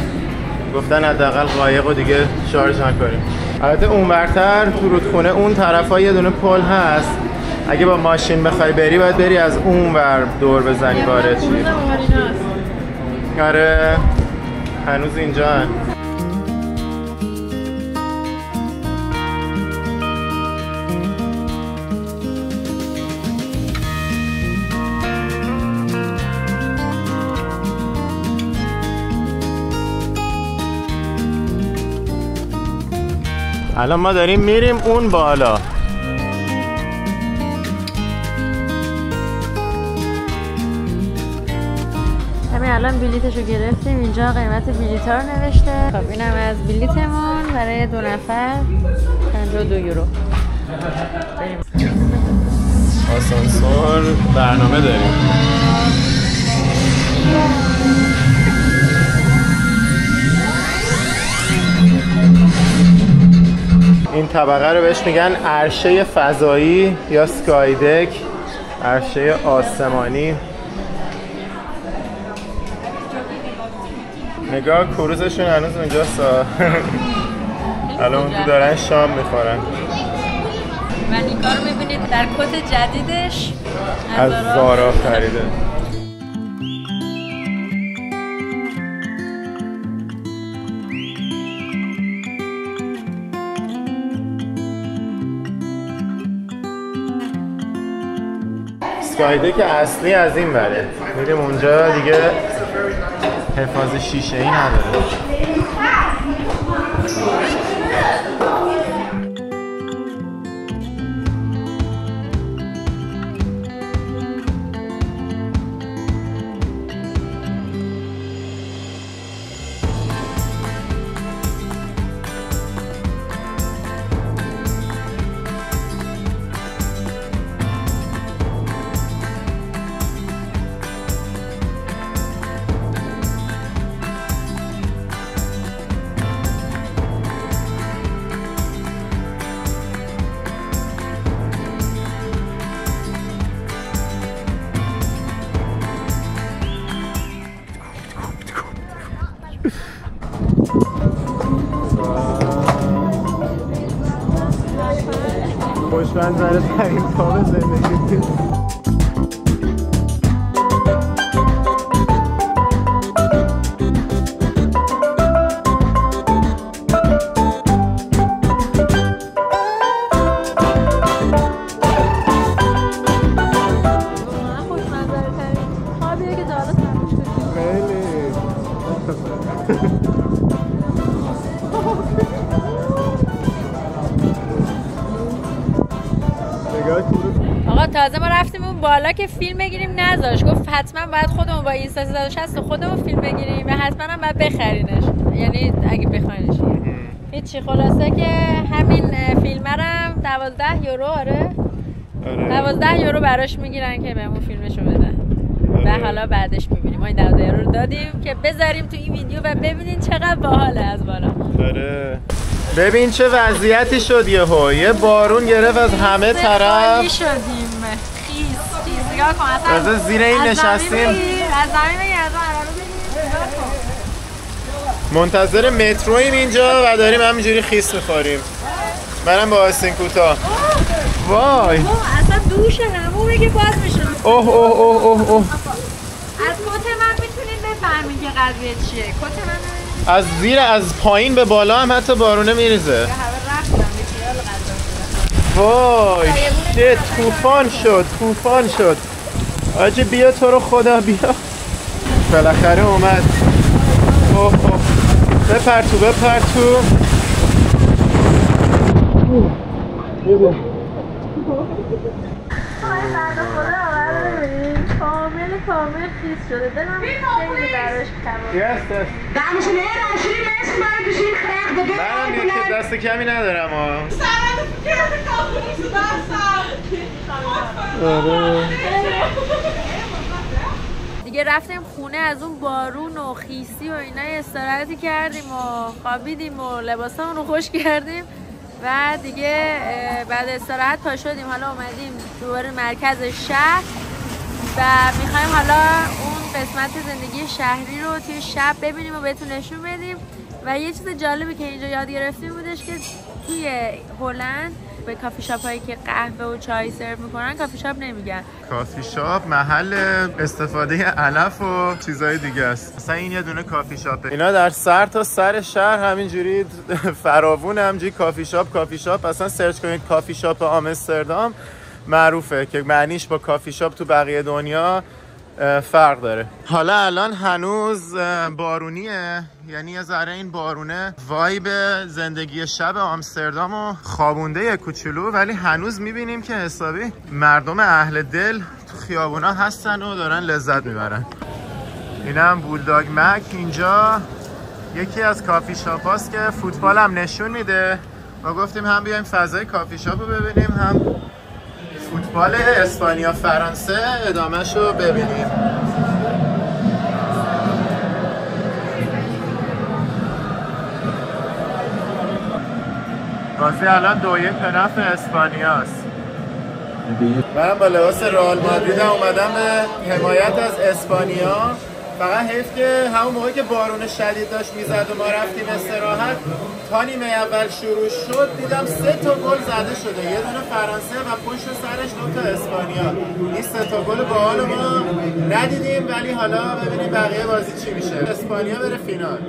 S1: گفتن حداقل قایقو دیگه شارژ نکنیم. البته اون برتر تو رودخونه اون طرفا یه دونه پل هست، اگه با ماشین بخوای بری باید بری از اون ور دور بزنی وارد شی. آره هنوز اینجا هن. الان ما داریم میریم اون بالا.
S2: همین الان بلیتشو گرفتیم، اینجا قیمت بلیت‌ها رو نوشته. خب اینم از بلیتمون برای 2 نفر 52 یورو. بریم.
S1: آسانسور برنامه داریم. این طبقه رو بهش میگن عرشه فضایی یا سکای دک، عرشه آسمانی. نگاه کروزشون هنوز اونجاست. الان اون دارن شام میخورن.
S4: و نیکا رو میبینید در کت جدیدش
S1: از زارا خریده. سکای دک اصلی از این بره، میریم اونجا دیگه حفاظ شیشه‌ای نداره. خوشمنظره ترین خواب زندگی.
S4: آقا تازه ما رفتیم اون بالا که فیلم بگیریم نذاش، گفت حتما باید خودمون با اینستا 360 خودمون فیلم بگیریم و حتما هم باید بخرینش، یعنی اگه بخواینش. هیچی، خلاصه که همین فیلم هم 12 یورو. آره 12 یورو براش میگیرن که بهمون فیلمشو بده و حالا بعدش میبینیم. ما این 12 یورو رو دادیم که بذاریم تو این ویدیو و ببینین چقدر باحاله از بالا.
S1: آره ببین چه وضعیتی شد، یه بارون گرفت از همه طرف.
S4: خیلی شدیم خیس نگاه کن
S1: اصلا زیر این نشستیم،
S4: از زمین بگیر، از
S1: منتظر مترویم اینجا و داریم همینجوری خیس میخوریم. منم با آستین کوتاه. وای
S4: اصلا دوش همون که باز میشه.
S1: اوه اوه اوه اوه اوه.
S4: از کت من میتونید بفهمید که قضیه چیه. کت من
S1: از زیر از پایین به بالا هم حتی بارونه میریزه. وای شت، طوفان شد آجی. بیا تو رو خدا بیا. بالاخره اومد. اوه اوه بپر تو
S2: کامل خیس شده. دلم خیلی براش کباب.
S7: Dames en heren, als jullie mensen buiten zien, graag de deur
S1: منم یک دست کمی ندارم ها.
S4: دیگه رفتیم خونه، از اون بارون و خیسی و اینا استراحتی کردیم و خوابیدیم و لباسامون رو خوش کردیم و دیگه بعد استراحت پا شدیم. حالا اومدیم دوباره مرکز شهر و میخوایم حالا اون قسمت زندگی شهری رو توی شب ببینیم و بهتون نشون بدیم. و یه چیز جالبی که اینجا یاد گرفتیم بودش که توی هلند به کافی شاپ هایی که قهوه و چای سرو میکنن کافی شاپ نمیگن.
S1: کافی شاپ محل استفاده علف و چیزای دیگه است. مثلا این یه دونه کافی شاپه. اینا در سر تا سر شهر همینجوری فراوون همینجوری کافی شاپ. اصلا سرچ کنید کافی شاپ آمستردام معروفه که معنیش با کافی شاپ تو بقیه دنیا فرق داره. حالا الان هنوز بارونیه، یعنی یه ذره این بارونه وایب زندگی شب آمستردام و خوابونده یه کوچولو، ولی هنوز میبینیم که حسابی مردم اهل دل تو خیابونا هستن و دارن لذت میبرن. اینم بولداگ مک. اینجا یکی از کافی شاپ هاست که فوتبال هم نشون میده. ما گفتیم هم بیایم فضای کافی شاپ رو ببینیم، هم فوتبال اسپانیا فرانسه ادامهش رو ببینیم. بازی الان 2-1 به نفع اسپانیاست. من با لباس رئال مادرید اومدم به حمایت از اسپانیا. فقط حیف که همون موقعی که بارون شدید داشت میزد و ما رفتیم استراحت، تا نیمه اول شروع شد دیدم 3 تا گل زده شده، یه دونه فرانسه و پشت سرش 2 تا اسپانیا. این 3 تا گل باحال ما ندیدیم، ولی حالا ببینیم بقیه بازی چی میشه. اسپانیا بره فینال.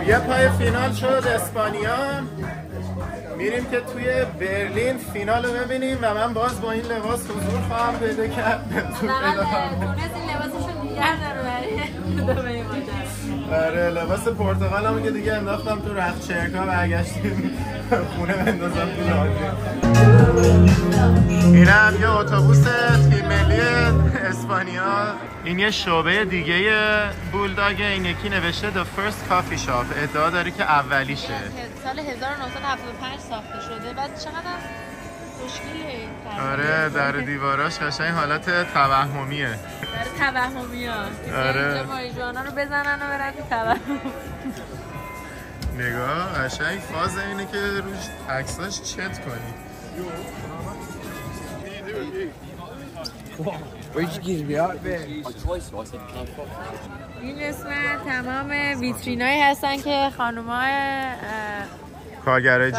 S1: یه پای فینال شد اسپانیا. میریم که توی برلین فینال رو ببینیم و من باز با این لباس حضور خواهم پیدا کرد.
S4: تونست این لباسشو دیگر داره
S1: آره لباس پرتغال همون که دیگه انداختم تو رخت چرکا و برگشتیم خونه بندازم تو راجه. این هم یه اتوبوس تیم ملی اسپانیا. این یه شعبه دیگه بولداگه. این یکی نوشته The First Coffee Shop. ادعا داره که اولیشه.
S4: سال 1975 ساخته شده. بعد چقدر خوشگله.
S1: آره در دیواراش قشنگ حالت توهمیه.
S4: در توهمیه.
S1: آره.
S4: اینجا ماریجوانا رو بزنن و برن تو توهم.
S1: نگاه قشنگ فاز اینه که روش عکساش چت کنی.
S2: این قسمت تمام ویترینایی هستن که خانومای
S1: کارگرای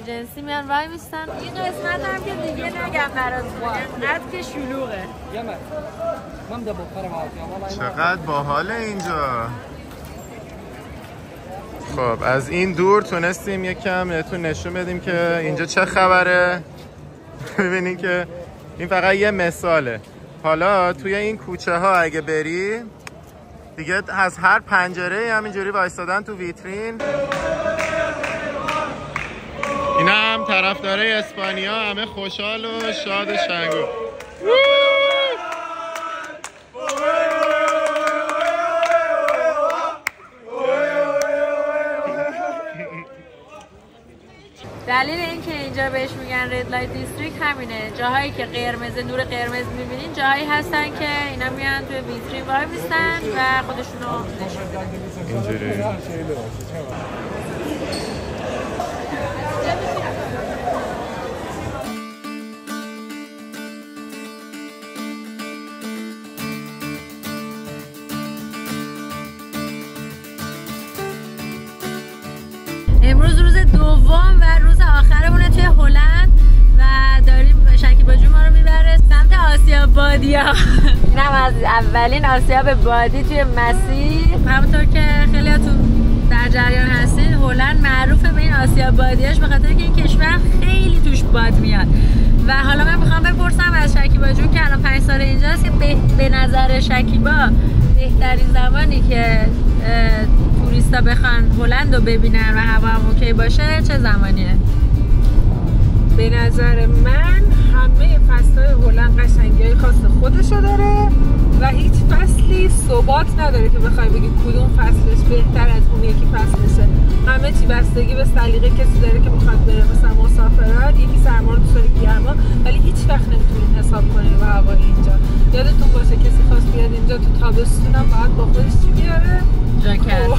S2: جنسی میان وای میستن. این قسمت هم که دیگه نگم براتون، انقدر که شلوغه.
S1: چقدر باحاله اینجا. خب از این دور تونستیم یکم بهتون نشون بدیم که اینجا چه خبره. ببینین که این فقط یه مثاله. حالا توی این کوچه ها اگه بری دیگه از هر پنجره همینجوری وایستادن تو ویترین. اینا هم طرفدارای اسپانیا، همه خوشحال و شاد و شنگو.
S2: دلیل اینکه اینجا بهش میگن رد لایت دیستریکت همینه. جاهایی که قرمز، نور قرمز میبینین جاهایی هستن که اینا میان توی ویترین وای میستن و خودشونو نشون میدن.
S1: اینجوری
S2: امروز روز دوم و روز آخرمونه توی هلند و داریم شکیبا جون ما رو میبره سمت آسیاب بادیا. اینم از اولین آسیاب بادی توی مسیر. همونطور که خیلیاتون در جریان هستین هلند معروفه به این آسیاب بادیاش به خاطر که این کشور خیلی توش باد میاد. و حالا من میخوام بپرسم از شکیبا جون که الان 5 سال اینجاست که به نظر شکیبا بهترین زمانی که توریستا بخوان هلند رو ببینن و هوا هم اوکی باشه چه زمانیه؟
S3: به نظر من همه فصل‌های هلند قشنگی‌های خاص خودشو داره و هیچ فصلی ثبات نداره که بخوای بگی کدوم فصلش بهتر از اون یکی فصلشه. همه چی بستگی به سلیقه کسی داره که میخواد بره. مثلا مسافرات یکی سرما رو دوست داره گرما، ولی هیچ وقت نمیتونین حساب کنین با هوای اینجا. یادتون باشه کسی خواست بیاد اینجا تو تابستون هم باید با خودش چی بیاره؟
S2: جاکت.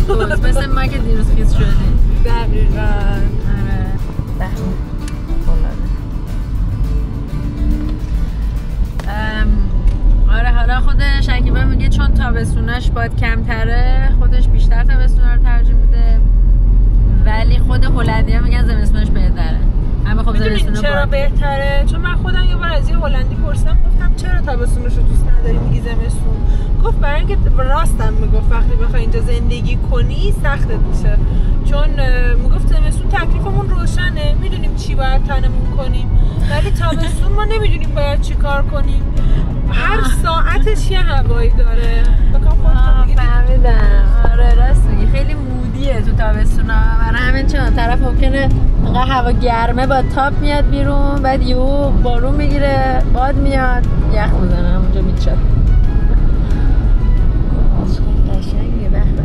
S2: مثل ما که دیروز خیس شدیم.
S3: دقیقاً.
S2: آره حالا خود شکیبا میگه چون تابستوناش باد کمتره خودش بیشتر تابستونا رو ترجیح میده، ولی خود هلندی‌ها میگن زمستوناش بهتره. اما خب زمستون
S3: چرا بهتره؟ چون من خودم یه بار از یه هلندی پرسیدم گفتم چرا تابستونش رو دوست نداری میگی زمستون؟ گفت برای اینکه راستم میگفت وقتی بخوای اینجا زندگی کنی سختت میشه، چون میگفت زمستون تکلیفمون روشنه، میدونیم چی باید تنمون کنیم، ولی تابستون ما نمیدونیم باید چی کار کنیم. هر ساعتش یه هوایی داره.
S2: فهمیدم. آره راست میگی، خیلی مودیه تو تابستونا. برای همین چند طرف ممکنه انقدر هوا گرمه با تاپ میاد بیرون، بعد یهو بارون میگیره، باد میاد، یخ میزنه همونجا میچه. قشنگه. به به.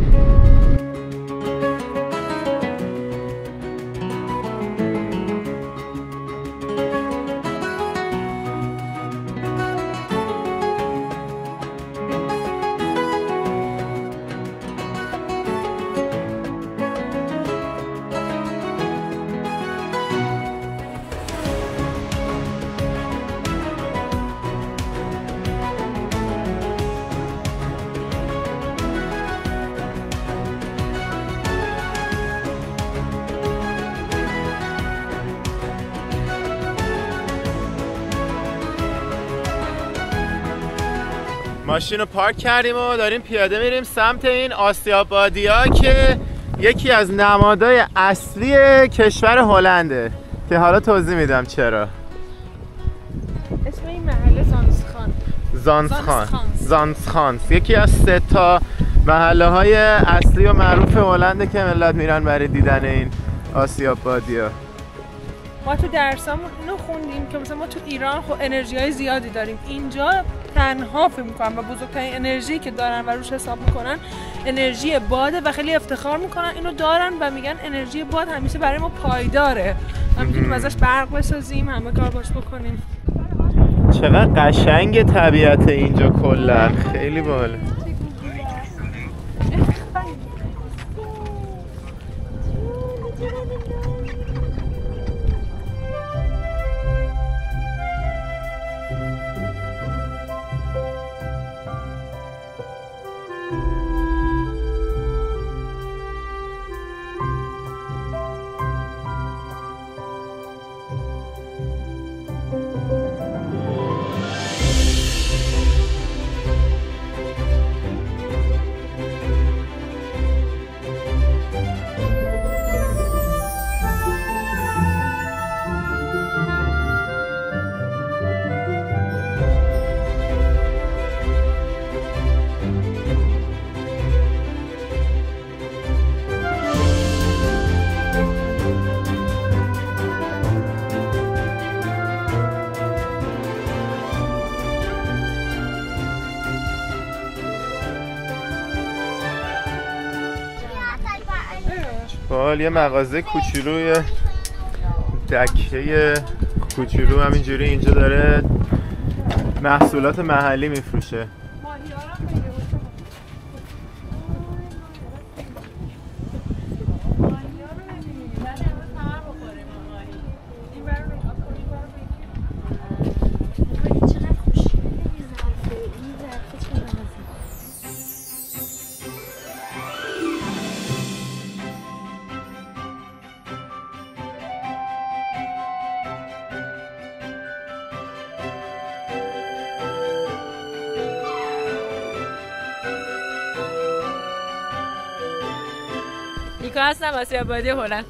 S1: ماشین رو پارک کردیم و داریم پیاده میریم سمت این آسیاب بادیا که یکی از نمادهای اصلی کشور هلنده که حالا توضیح میدم چرا.
S3: اسم این محله
S1: زانسخانس یکی از 3 تا محله های اصلی و معروف هلنده که ملت میرن برای دیدن این آسیاب بادیا.
S3: ما تو درسامون اینو خوندیم که مثلا ما تو ایران خب انرژی های زیادی داریم، اینجا تنها فکر میکنن و بزرگترین انرژی که دارن و روش حساب میکنن انرژی باده و خیلی افتخار میکنن اینو دارن و میگن انرژی باد همیشه برای ما پایداره و میتونیم ازش برق بسازیم، همه کار باش بکنیم.
S1: چقدر قشنگ طبیعت اینجا کلا، خیلی باحاله. باحال. یه مغازه کوچولوی دکه کوچولو همینجوری اینجا داره محصولات محلی میفروشه.
S4: نیکا هستم، آسیابادی هلند.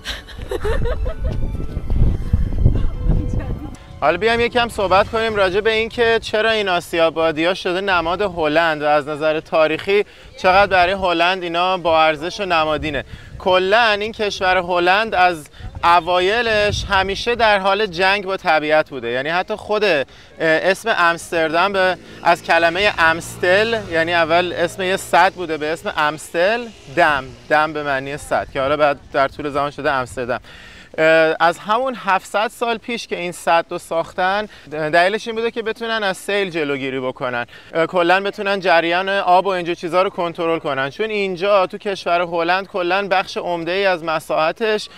S1: حالا بیایم یکم صحبت کنیم راجع به این که چرا این آسیابادی‌ها شده نماد هلند و از نظر تاریخی چقدر برای هلند اینا با ارزش و نمادینه. کلاً این کشور هلند از اوایلش همیشه در حال جنگ با طبیعت بوده. یعنی حتی خود اسم امستردام از کلمه امستل، یعنی اول اسم یه سد بوده به اسم امستل، دم به معنی سد که حالا بعد در طول زمان شده امستردام. از همون 700 سال پیش که این سد رو ساختن، دلیلش این بوده که بتونن از سیل جلوگیری بکنن، کلا بتونن جریان آب و اینجور چیزا رو کنترل کنن. چون اینجا تو کشور هلند کلا بخش عمده‌ای از مساحتش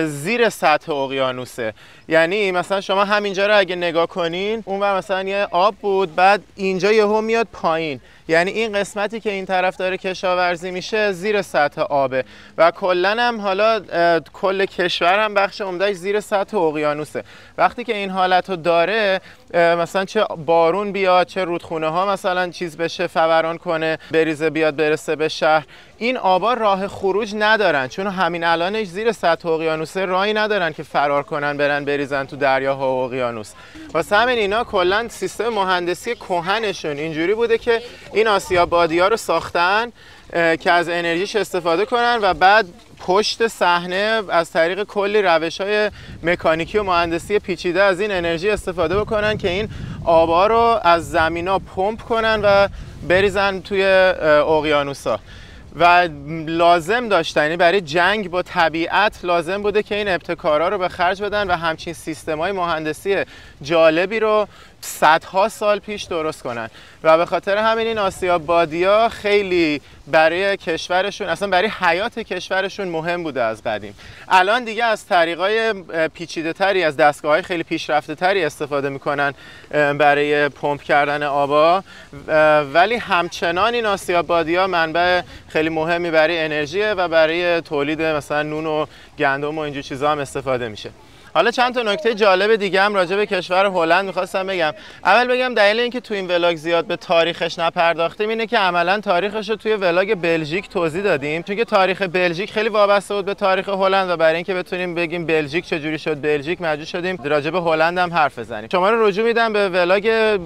S1: زیر سطح اقیانوسه. یعنی مثلا شما همینجا رو اگه نگاه کنین، اونور مثلا یه آب بود، بعد اینجا یهو میاد پایین، یعنی این قسمتی که این طرف داره کشاورزی میشه زیر سطح آبه و کلا هم حالا کل کشور هم بخش عمدهش زیر سطح اقیانوسه. وقتی که این حالت رو داره، مثلا چه بارون بیاد چه رودخونه ها مثلا چیز بشه، فوران کنه، بریزه بیاد برسه به شهر، این آبا راه خروج ندارن، چون همین الانش زیر سطح اقیانوسه راهی ندارن که فرار کنن برن بریزن تو دریاها و اقیانوس. واسه همین اینا کلا سیستم مهندسی کهنشون اینجوری بوده که این آسیابادی‌ها رو ساختن که از انرژیش استفاده کنن و بعد پشت صحنه از طریق کلی روش‌های مکانیکی و مهندسی پیچیده از این انرژی استفاده بکنن که این آبا رو از زمینا پمپ کنن و بریزن توی اقیانوس‌ها. و لازم داشتن، یعنی برای جنگ با طبیعت لازم بوده که این ابتکارا رو به خرج بدن و همچین سیستم‌های مهندسی جالبی رو صدها سال پیش درست کنن و به خاطر همین این آسیابادی‌ها خیلی برای کشورشون، اصلا برای حیات کشورشون مهم بوده از قدیم. الان دیگه از طریقای پیچیده‌تری، از دستگاه‌های خیلی پیشرفته‌تری استفاده میکنن برای پمپ کردن آبا، ولی همچنان این آسیابادی‌ها منبع خیلی مهمی برای انرژیه و برای تولید مثلا نون و گندم و اینجور چیزا هم استفاده میشه. حالا چند تا نکته جالب دیگه هم راجع به کشور هلند می‌خواستم بگم. اول بگم دلیل اینکه تو این ولاگ زیاد به تاریخش نپرداختیم اینه که عملاً تاریخش رو توی ولاگ بلژیک توضیح دادیم، چون که تاریخ بلژیک خیلی وابسته بود به تاریخ هلند و برای اینکه بتونیم بگیم بلژیک چجوری شد بلژیک، مجبور شدیم راجع به هلند هم حرف بزنیم. شما رو رجوع میدم به ولاگ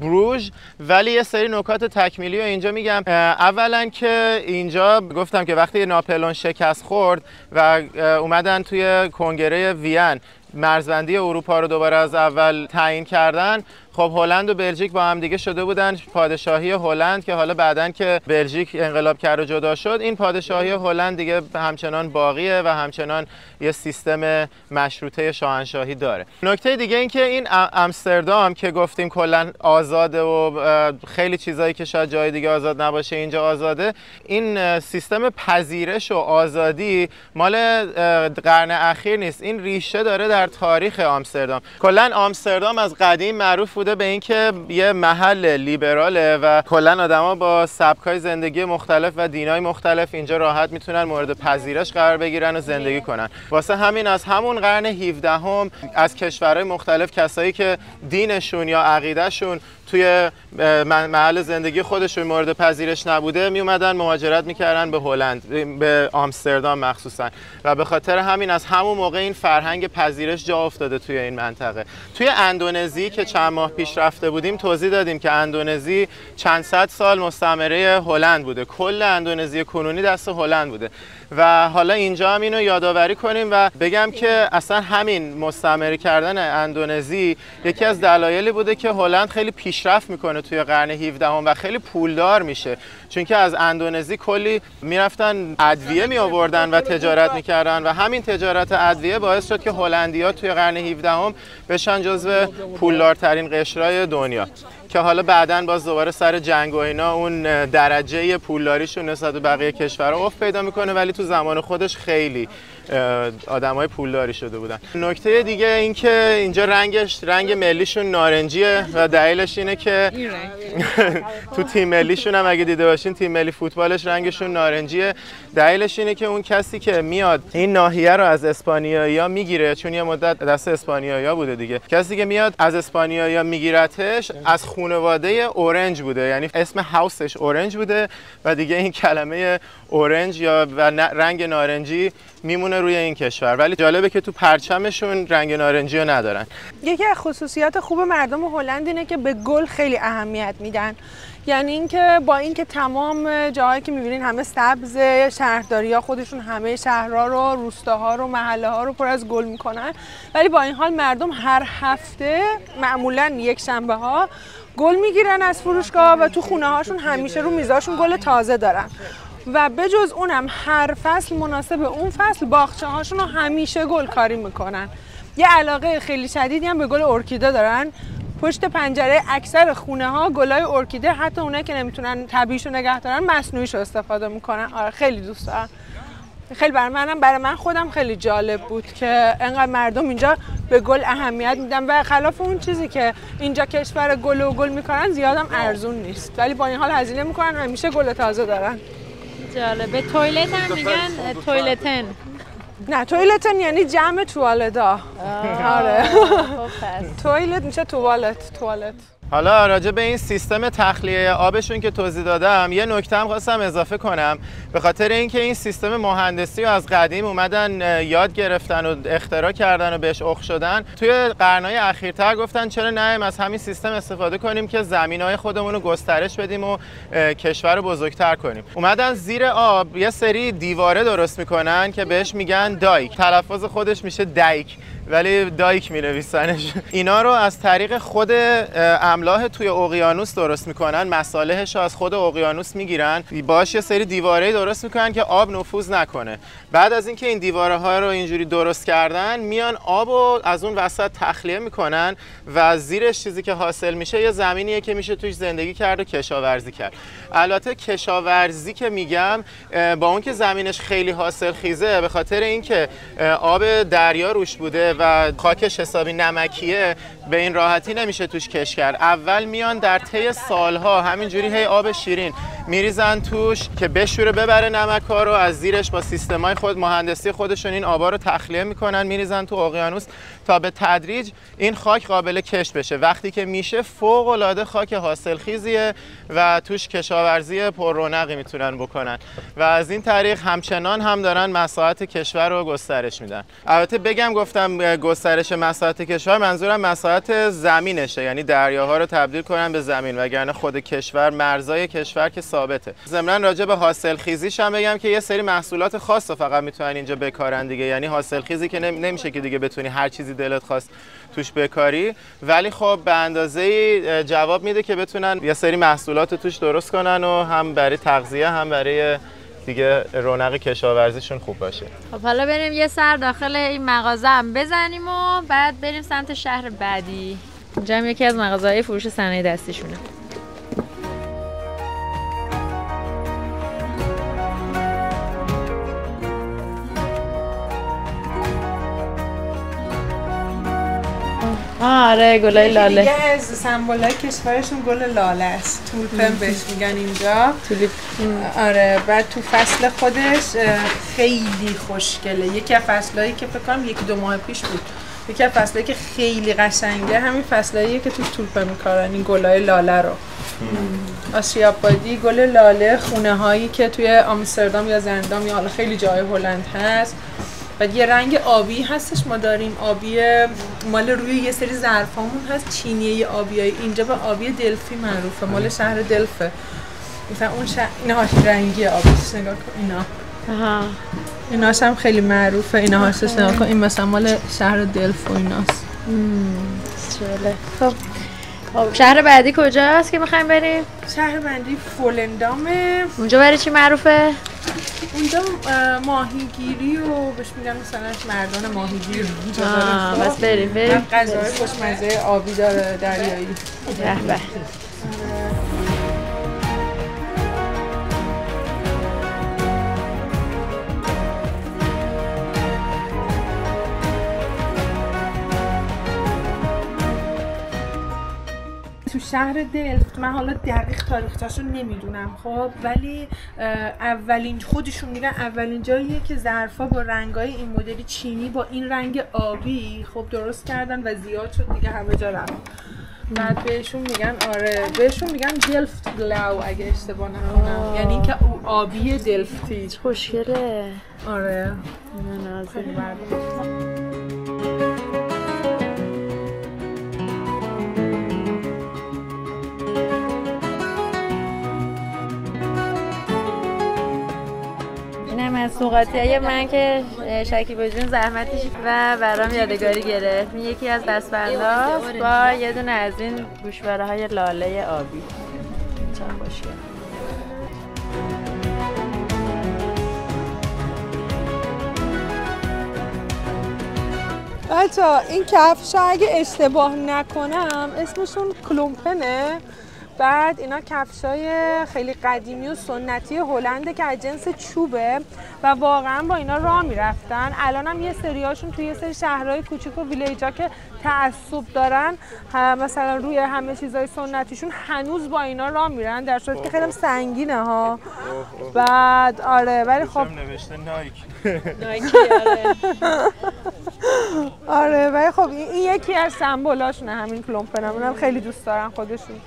S1: بروژ، ولی یه سری نکات تکمیلی رو اینجا میگم. اولا که اینجا گفتم که وقتی ناپلئون شکست خورد و اومدن توی کنگره وین مرزبندی اروپا رو دوباره از اول تعیین کردن، خب هلند و بلژیک با هم دیگه شده بودن پادشاهی هلند که حالا بعدن که بلژیک انقلاب کرد و جدا شد، این پادشاهی هلند دیگه همچنان باقیه و همچنان یه سیستم مشروطه شاهنشاهی داره. نکته دیگه این که این امستردام که گفتیم کلا آزاده و خیلی چیزایی که شاید جای دیگه آزاد نباشه اینجا آزاده، این سیستم پذیرش و آزادی مال قرن اخیر نیست، این ریشه داره در تاریخ آمستردام. کلا آمستردام از قدیم معروف بوده به اینکه یه محل لیبراله و کلا آدما با سبکای زندگی مختلف و دینای مختلف اینجا راحت میتونن مورد پذیرش قرار بگیرن و زندگی کنن. واسه همین از همون قرن 17 هم از کشورهای مختلف کسایی که دینشون یا عقیدهشون توی محل زندگی خودشون مورد پذیرش نبوده می اومدن مهاجرت میکردن به هلند، به آمستردام مخصوصا، و به خاطر همین از همون موقع این فرهنگ پذیرش جا افتاده توی این منطقه. توی اندونزی که چند ماه پیش رفته بودیم توضیح دادیم که اندونزی چند صد سال مستعمره هلند بوده، کل اندونزی کنونی دست هلند بوده و حالا اینجا هم اینو یادآوری کنیم و بگم که اصلا همین مستعمره کردن اندونزی یکی از دلایلی بوده که هلند خیلی پیشرفت میکنه توی قرن 17 و خیلی پولدار میشه، چون که از اندونزی کلی میرفتن ادویه می آوردن و تجارت میکردن و همین تجارت ادویه باعث شد که هلندی‌ها توی قرن 17 بشن جزو پولدارترین قشرهای دنیا که حالا بعداً باز دوباره سر جنگ و اینا اون درجه پولداریشون نسبت به بقیه کشورها افت پیدا میکنه، ولی تو زمان خودش خیلی آدمای پولداری شده بودن. نکته دیگه این که اینجا رنگ ملیشون نارنجیه و دلیلش اینه که تو تیم ملیشون هم اگه دیده باشین تیم ملی فوتبالش رنگشون نارنجیه. دلیلش اینه که اون کسی که میاد این ناحیه رو از اسپانیایی‌ها میگیره، چون یه مدت دست اسپانیایی‌ها بوده دیگه، کسی که میاد از اسپانیایی‌ها میگیرتش از خانواده اورنج بوده، یعنی اسم هاوسش اورنج بوده و دیگه این کلمه اورنج یا رنگ نارنجی میمونه روی این کشور. ولی جالبه که تو پرچمشون رنگ نارنجی رو ندارن.
S3: یکی از خصوصیات خوب مردم هلند اینه که به گل خیلی اهمیت میدن. یعنی اینکه با اینکه تمام جاهایی که میبینین همه سبز، شهرداری‌ها خودشون همه شهرها رو، روستاها رو، محله‌ها رو پر از گل میکنن، ولی با این حال مردم هر هفته معمولاً یک شنبه‌ها گل میگیرن از فروشگاه و تو خونه هاشون همیشه رو میزاشون گل تازه دارن و بجز اونم هر فصل مناسب اون فصل باغچه هاشون رو همیشه گل کاری میکنن. یه علاقه خیلی شدیدی هم به گل ارکیده دارن. پشت پنجره اکثر خونه ها گلای ارکیده، حتی اونایی که نمیتونن طبیعیشو نگه دارن مصنوعیشو استفاده میکنن. آره خیلی دوست دارم. خیلی برای من خودم خیلی جالب بود که انقدر مردم اینجا به گل اهمیت میدن و خلاف اون چیزی که اینجا کشور گل و گل میکنن زیادم ارزون نیست، ولی با این حال هزینه میکنن همیشه گل تازه دارن.
S4: جالبه. تویلت هم میگن تویلتن.
S3: نه تویلتن یعنی جمع توالدا. آره تویلت میشه توالت.
S1: حالا راجع به این سیستم تخلیه آبشون که توضیح دادم یه نکته هم خواستم اضافه کنم، به خاطر اینکه این سیستم مهندسی رو از قدیم اومدن یاد گرفتن و اختراع کردن و بهش اخ شدن. توی قرن‌های اخیرتر گفتن چرا نه از همین سیستم استفاده کنیم که زمین‌های خودمون رو گسترش بدیم و کشور رو بزرگتر کنیم. اومدن زیر آب یه سری دیواره درست میکنن که بهش میگن دایک، تلفظ خودش میشه دایک ولی دایک می‌نویسنش. اینا رو از طریق خود املاح توی اقیانوس درست میکنن، مصالحش رو از خود اقیانوس میگیرن، باهاش یه سری دیواره درست میکنن که آب نفوذ نکنه. بعد از اینکه این دیواره ها رو اینجوری درست کردن میان آب رو از اون وسط تخلیه میکنن و زیرش چیزی که حاصل میشه یه زمینیه که میشه توش زندگی کرد و کشاورزی کرد. البته کشاورزی که میگم با اون که زمینش خیلی حاصل خیزه، به خاطر اینکه آب دریا روش بوده و خاکش حسابی نمکیه به این راحتی نمیشه توش کش کرد. اول میان در طی سالها همینجوری هی آب شیرین میریزن توش که بشوره ببره نمک‌ها رو، از زیرش با سیستمای خود مهندسی خودشون این آبا رو تخلیه میکنن میریزن تو اقیانوس تا به تدریج این خاک قابل کشت بشه. وقتی که میشه فوق العاده خاک حاصلخیزیه و توش کشاورزی پر رونقی میتونن بکنن و از این طریق همچنان هم دارن مساحت کشور رو گسترش میدن. البته بگم گفتم گسترش مساحت کشور، منظورم مساحت زمینشه، یعنی دریاها رو تبدیل کنن به زمین، وگرنه خود کشور مرزای کشور که ثابته. ضمناً راجع به حاصلخیزیش هم بگم که یه سری محصولات خاص فقط میتونن اینجا بکارن دیگه، یعنی حاصلخیزی که نمیشه که دیگه بتونی هر چیزی دلت خواست توش بکاری، ولی خب به اندازه‌ای جواب میده که بتونن یه سری محصولات توش درست کنن و هم برای تغذیه هم برای دیگه رونق کشاورزیشون خوب باشه.
S4: خب حالا بریم یه سر داخل این مغازه هم بزنیم و بعد بریم سمت شهر بعدی. اینجا هم یکی از مغازه‌های فروش صنایع دستیشونه. آره گلای لاله.
S3: دیگه از سمبولای کشورشون گل لاله است. تولپن بهش میگن اینجا. آره بعد تو فصل خودش خیلی خوشگله. یکی از فصلایی که فکر کنم 1-2 ماه پیش بود. یکی از فصلایی که خیلی قشنگه همین فصلاییه که تو تولپن میکارن این گلای لاله رو. آسیابادی گل لاله، خونه هایی که توی آمستردام یا زندام یا حالا خیلی جای هلند هست. بعد یه رنگ آبی هستش، ما داریم آبی مال روی یه سری ظرفامون هست چینیه آبیای، اینجا به آبی دلفی معروفه، مال شهر دلفه. مثلا اون اینهاش رنگی آبیش نگاه کن اینا. ایناش هم خیلی معروفه، اینهاش نگاه کن، این مثلا مال شهر دلف و ایناست.
S4: خب خب شهر بعدی کجاست که میخوایم بریم؟
S3: شهر بعدی فولندامه.
S4: اونجا برای چی معروفه؟
S3: اونجا ماهیگیری و بهش میگن مثلا مردان ماهیگیر اونجا داره.
S4: بس بریم.
S3: غذاهای خوشمزه آبی داره دریایی.
S4: به.
S3: تو شهر دلفت من حالا دقیق تاریخچه‌شو نمیدونم خب، ولی اولین خودشون میگن اولین جاییه که ظرفا با رنگای این مدلی چینی با این رنگ آبی خب درست کردن و زیاد شد دیگه همه جا رفت. بعد بهشون میگن بهشون میگن دلفت گلاو اگه اشتباه نکنم، یعنی اینکه او آبی دلفتی.
S4: خوشگله.
S3: آره
S4: خیلی از سوغاتیای من که شکیبا جون زحمتش و برام یادگاری گرفت. این یکی از دستبنداست با یه دونه از این گوشواره‌های لاله آبی. چند خوشگل.
S3: بچه‌ها این کفش اگه اشتباه نکنم اسمشون کلومپنه. بعد اینا کفشای خیلی قدیمی و سنتی هلنده که از جنس چوبه و واقعا با اینا راه میرفتن. الان هم یه سریاشون توی یه سری شهرهای کوچیک و ویلیجا که تعصب دارن مثلا روی همه چیزای سنتیشون هنوز با اینا راه میرن، در صورتی که خیلی سنگینه ها. بعد آره ولی خب
S1: نوشته نایک.
S3: آره ولی خب این یکی از سمبولاشونه همین کلومپن. منم خیلی دوست دارم خودشون.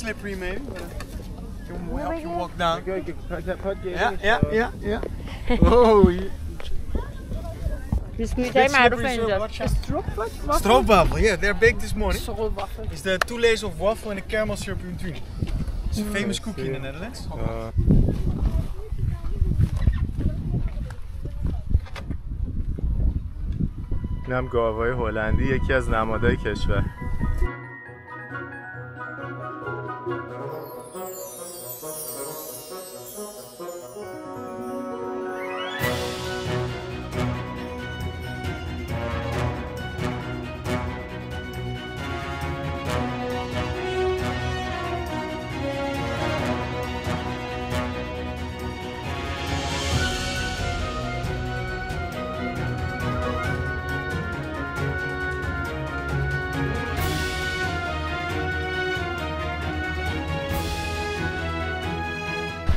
S8: Slippery maybe. Can we help you walk down? Yeah. Oh.
S4: بیسکویت‌های معروف اینجا.
S8: Stroopwafel, yeah, they're baked this morning. It's the 2 layers of waffle and a caramel syrup in between. It's a famous cookie in the Netherlands.
S1: اینم گاوای هلندی، یکی از نمادهای کشور.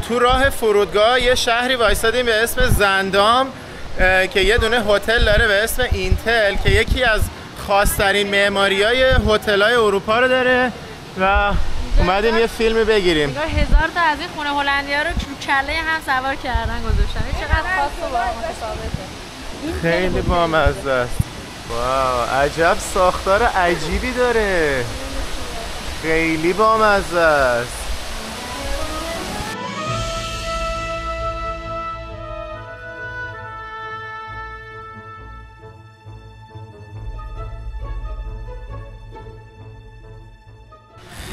S1: تو راه فرودگاه یه شهری وایسادیم به اسم زندام که یه دونه هتل داره به اسم اینتل که یکی از خاص‌ترین معماری‌های هتل‌های اروپا رو داره و اومدیم یه فیلمی بگیریم.
S4: 1000 تا از این خونه هلندی‌ها رو کله هم سوار کردن گذاشتن. این چقدر خاص و متفاوته.
S1: خیلی بامزه است. واو، عجب ساختار عجیبی داره. خیلی بامزه است.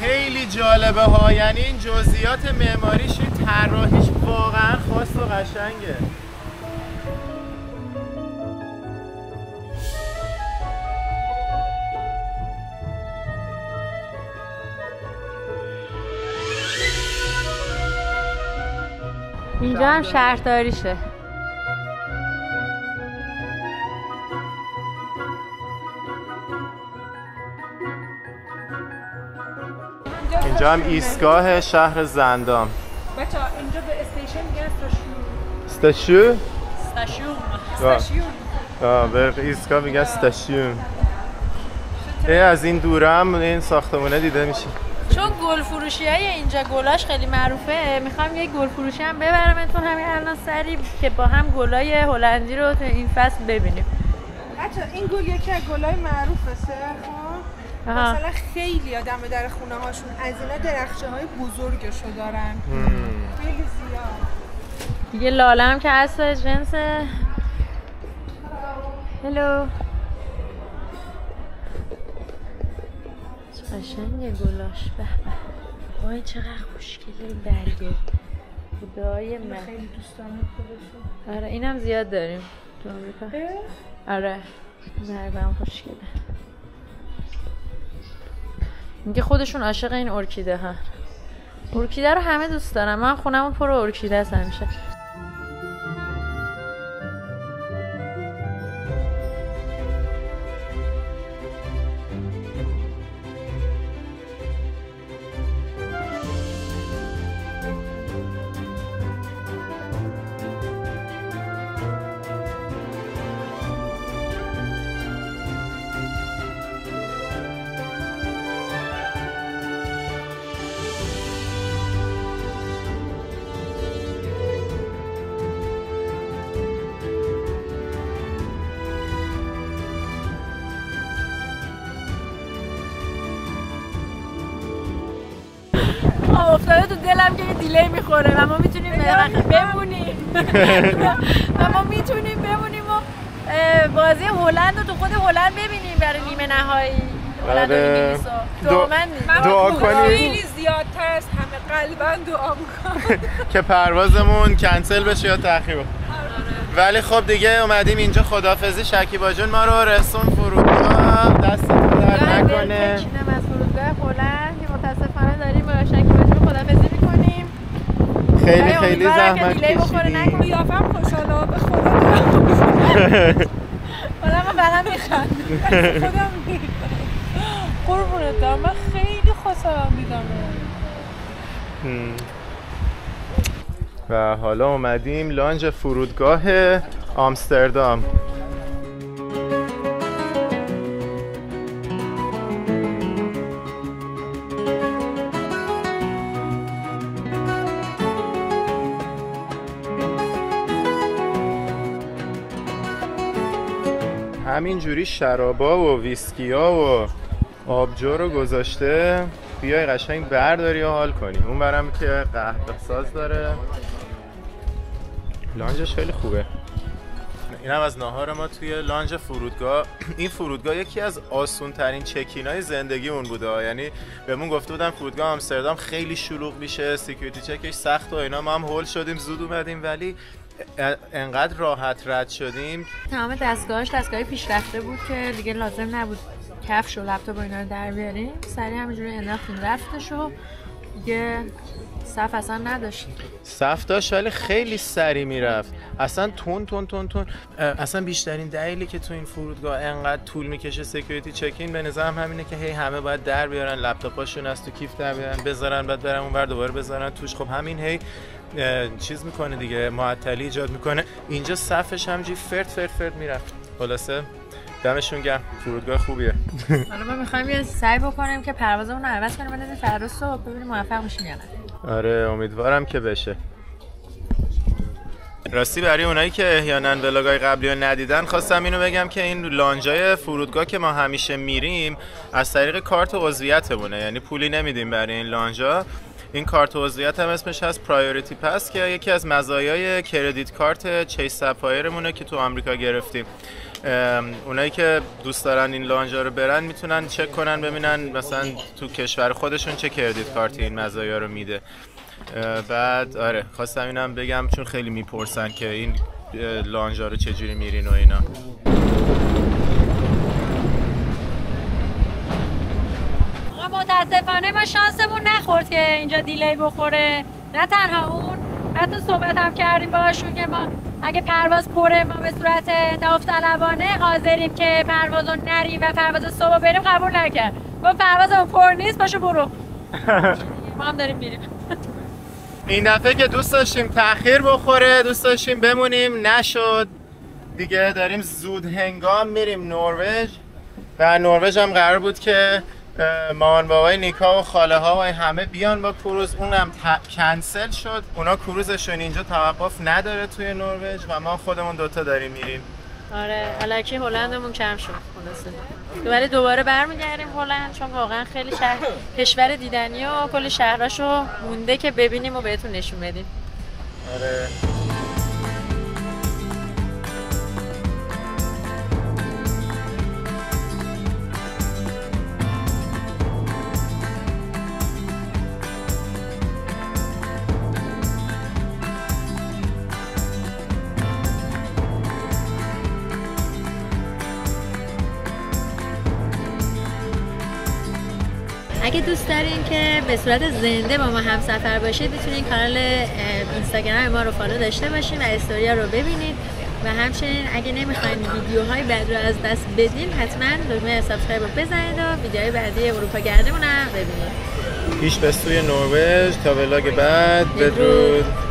S1: خیلی جالبه ها، یعنی این جزئیات معماریش، این طراحیش واقعا خاص و قشنگه.
S4: اینجا هم شهرداریشه.
S1: اینجا هم ایستگاه شهر زندام.
S3: بچه‌ها اینجا به استیشن میگن
S1: استاشیون.
S3: استاشیون.
S1: به ایستگاه میگن استاشیون. از این دورم این ساختمونه دیده میشه.
S4: چون گل فروشی های اینجا گلاش خیلی معروفه، میخوام یه گل فروشی هم ببرمتون همین الان سریع که با هم گلای هلندی رو تو این فصل ببینیم.
S3: بچه این گل یکی از گلای معروفه مثلا خیلی آدم در خونه هاشون از اینا درخچه های بزرگشو دارن. خیلی زیاد.
S4: دیگه لاله هم که اصل جنس. هلو.
S2: قشنگه گلاش. به به وای چقدر خوشگله این برگه. خدای من
S3: خیلی دوست دارم خودشون.
S2: آره اینم زیاد داریم تو آمریکا. آره برگم خوشگله. میگه خودشون عاشق این ارکیده ها. ارکیده رو همه دوست دارم. من خونمون پر ارکیده است همیشه.
S4: افتاده تو دلم که یه دیلی میخوره و ما میتونیم بمونیم و ما میتونیم بمونیم و بازی هلند رو تو خود هلند ببینیم برای نیمه نهایی هلند و انگلیس رو.
S1: دعا کنیم
S3: خیلی زیادتر از همه قلباً دعا میکنم
S1: که پروازمون کنسل بشه یا تأخیر بشه. ولی خب دیگه اومدیم اینجا. خداحافظی شکیبا جون ما رو رسون فرودگاه. دستتون درد نکنه.
S2: بچینم از فرودگاه هلند که متاسفانه داریم با شکیبا جون خداحافظی میکنیم.
S1: خیلی زحمت کشیدیم.
S3: قیافم خوشحاله به خدا.
S4: حالا من فقط میخندم.
S3: خودم قربونت دارم. من خیلی خوشحالم دیدم.
S1: و حالا اومدیم لانج فرودگاه آمستردام. همینجوری شرابا و ویسکیا و آبجو رو گذاشته. بیای قشنگ برداری و حال کنی. اون برم که قهوه ساز داره. لانجش خیلی خوبه. اینم از ناهار ما توی لانج فرودگاه. این فرودگاه یکی از آسون ترین چکینای زندگیمون بوده. یعنی بهمون گفته بودن فرودگاه آمستردام خیلی شلوغ میشه، سکیوریتی چکش سخت و اینا. ما هم هول شدیم زود اومدیم ولی انقدر راحت رد شدیم.
S2: تمام دستگاهش دستگاهی پیشرفته بود که دیگه لازم نبود کفش و لپتاپ و اینا رو در بیاریم. سریع همینجوری انداختیم رفتش و دیگه صف اصلا نداشت.
S1: صف داشت ولی خیلی سری میرفت. اصلا تون. اصلا بیشترین دلیلی که تو این فرودگاه انقدر طول میکشه سکیوریتی چکین به نظرم همینه که هی همه باید در بیارن لپتاپاشون از تو کیف در بیارن بذارن بعد برن اونور دوباره بذارن توش. خب همین هی چیز میکنه دیگه، معطلی ایجاد میکنه. اینجا صفش همینجوری فرد میرفت. خلاصه دمشون گرم. فرودگاه خوبیه.
S2: حالا ما میخوایم یه سعی بکنیم که پروازمون رو عوض کنیم بندازیم فردا صبح ببینیم موفق میشیم یا نه.
S1: آره امیدوارم که بشه. راستی برای اونایی که احیانا ولاگای قبلی رو ندیدن خواستم اینو بگم که این لانجای فرودگاه که ما همیشه میریم از طریق کارت عضویتمونه، یعنی پولی نمیدیم برای این لانجا. این کارت عضویت هم اسمش هست پرایوریتی پاس که یکی از مزایای کردیت کارت چیس سفایرمونه که تو آمریکا گرفتیم. اونایی که دوست دارن این لانجا رو برن میتونن چک کنن ببینن مثلا تو کشور خودشون چه کردیت کارتی این مزایا رو میده. بعد آره خواستم اینم بگم چون خیلی میپرسن که این لانجا رو چجوری میرین و اینا.
S4: متاسفانه ما شانسمون نخورد که اینجا دیلی بخوره. نه تنها اون، حتی صحبت هم کردیم باشون که ما اگه پرواز پره ما به صورت داوطلبانه حاضریم که پرواز رو نریم و پرواز صبح بریم. قبول نکرد. گفت پروازمون پر نیست باشو برو. ما هم داریم میریم.
S1: این دفعه که دوست داشتیم تأخیر بخوره، دوست داشتیم بمونیم، نشد دیگه. داریم زود هنگام میریم نروژ و نروژ هم قرار بود که مامان بابای نیکا و خاله ها و همه بیان با کروز. اونم کنسل شد. اونا کروزشون اینجا توقف نداره توی نروژ و ما خودمون دوتا داریم میریم.
S2: آره الکی هلندمون کم شد خلاصه. ولی دوباره برمیگردیم هلند چون واقعا خیلی کشور دیدنی و کلی شهراشو مونده که ببینیم و بهتون نشون بدیم.
S1: آره
S4: اگه دوست دارین که به صورت زنده با ما همسفر باشید میتونین کانال اینستاگرام ما رو فالو داشته باشین و استوریا رو ببینید و همچنین اگه نمیخواین ویدیوهای بعد رو از دست بدین حتما دکمه سابسکرایب رو بزنید و ویدیوهای بعدی اروپا گردمون هم ببینید.
S1: پیش به سوی نروژ تا ولاگ بعد. بدرود.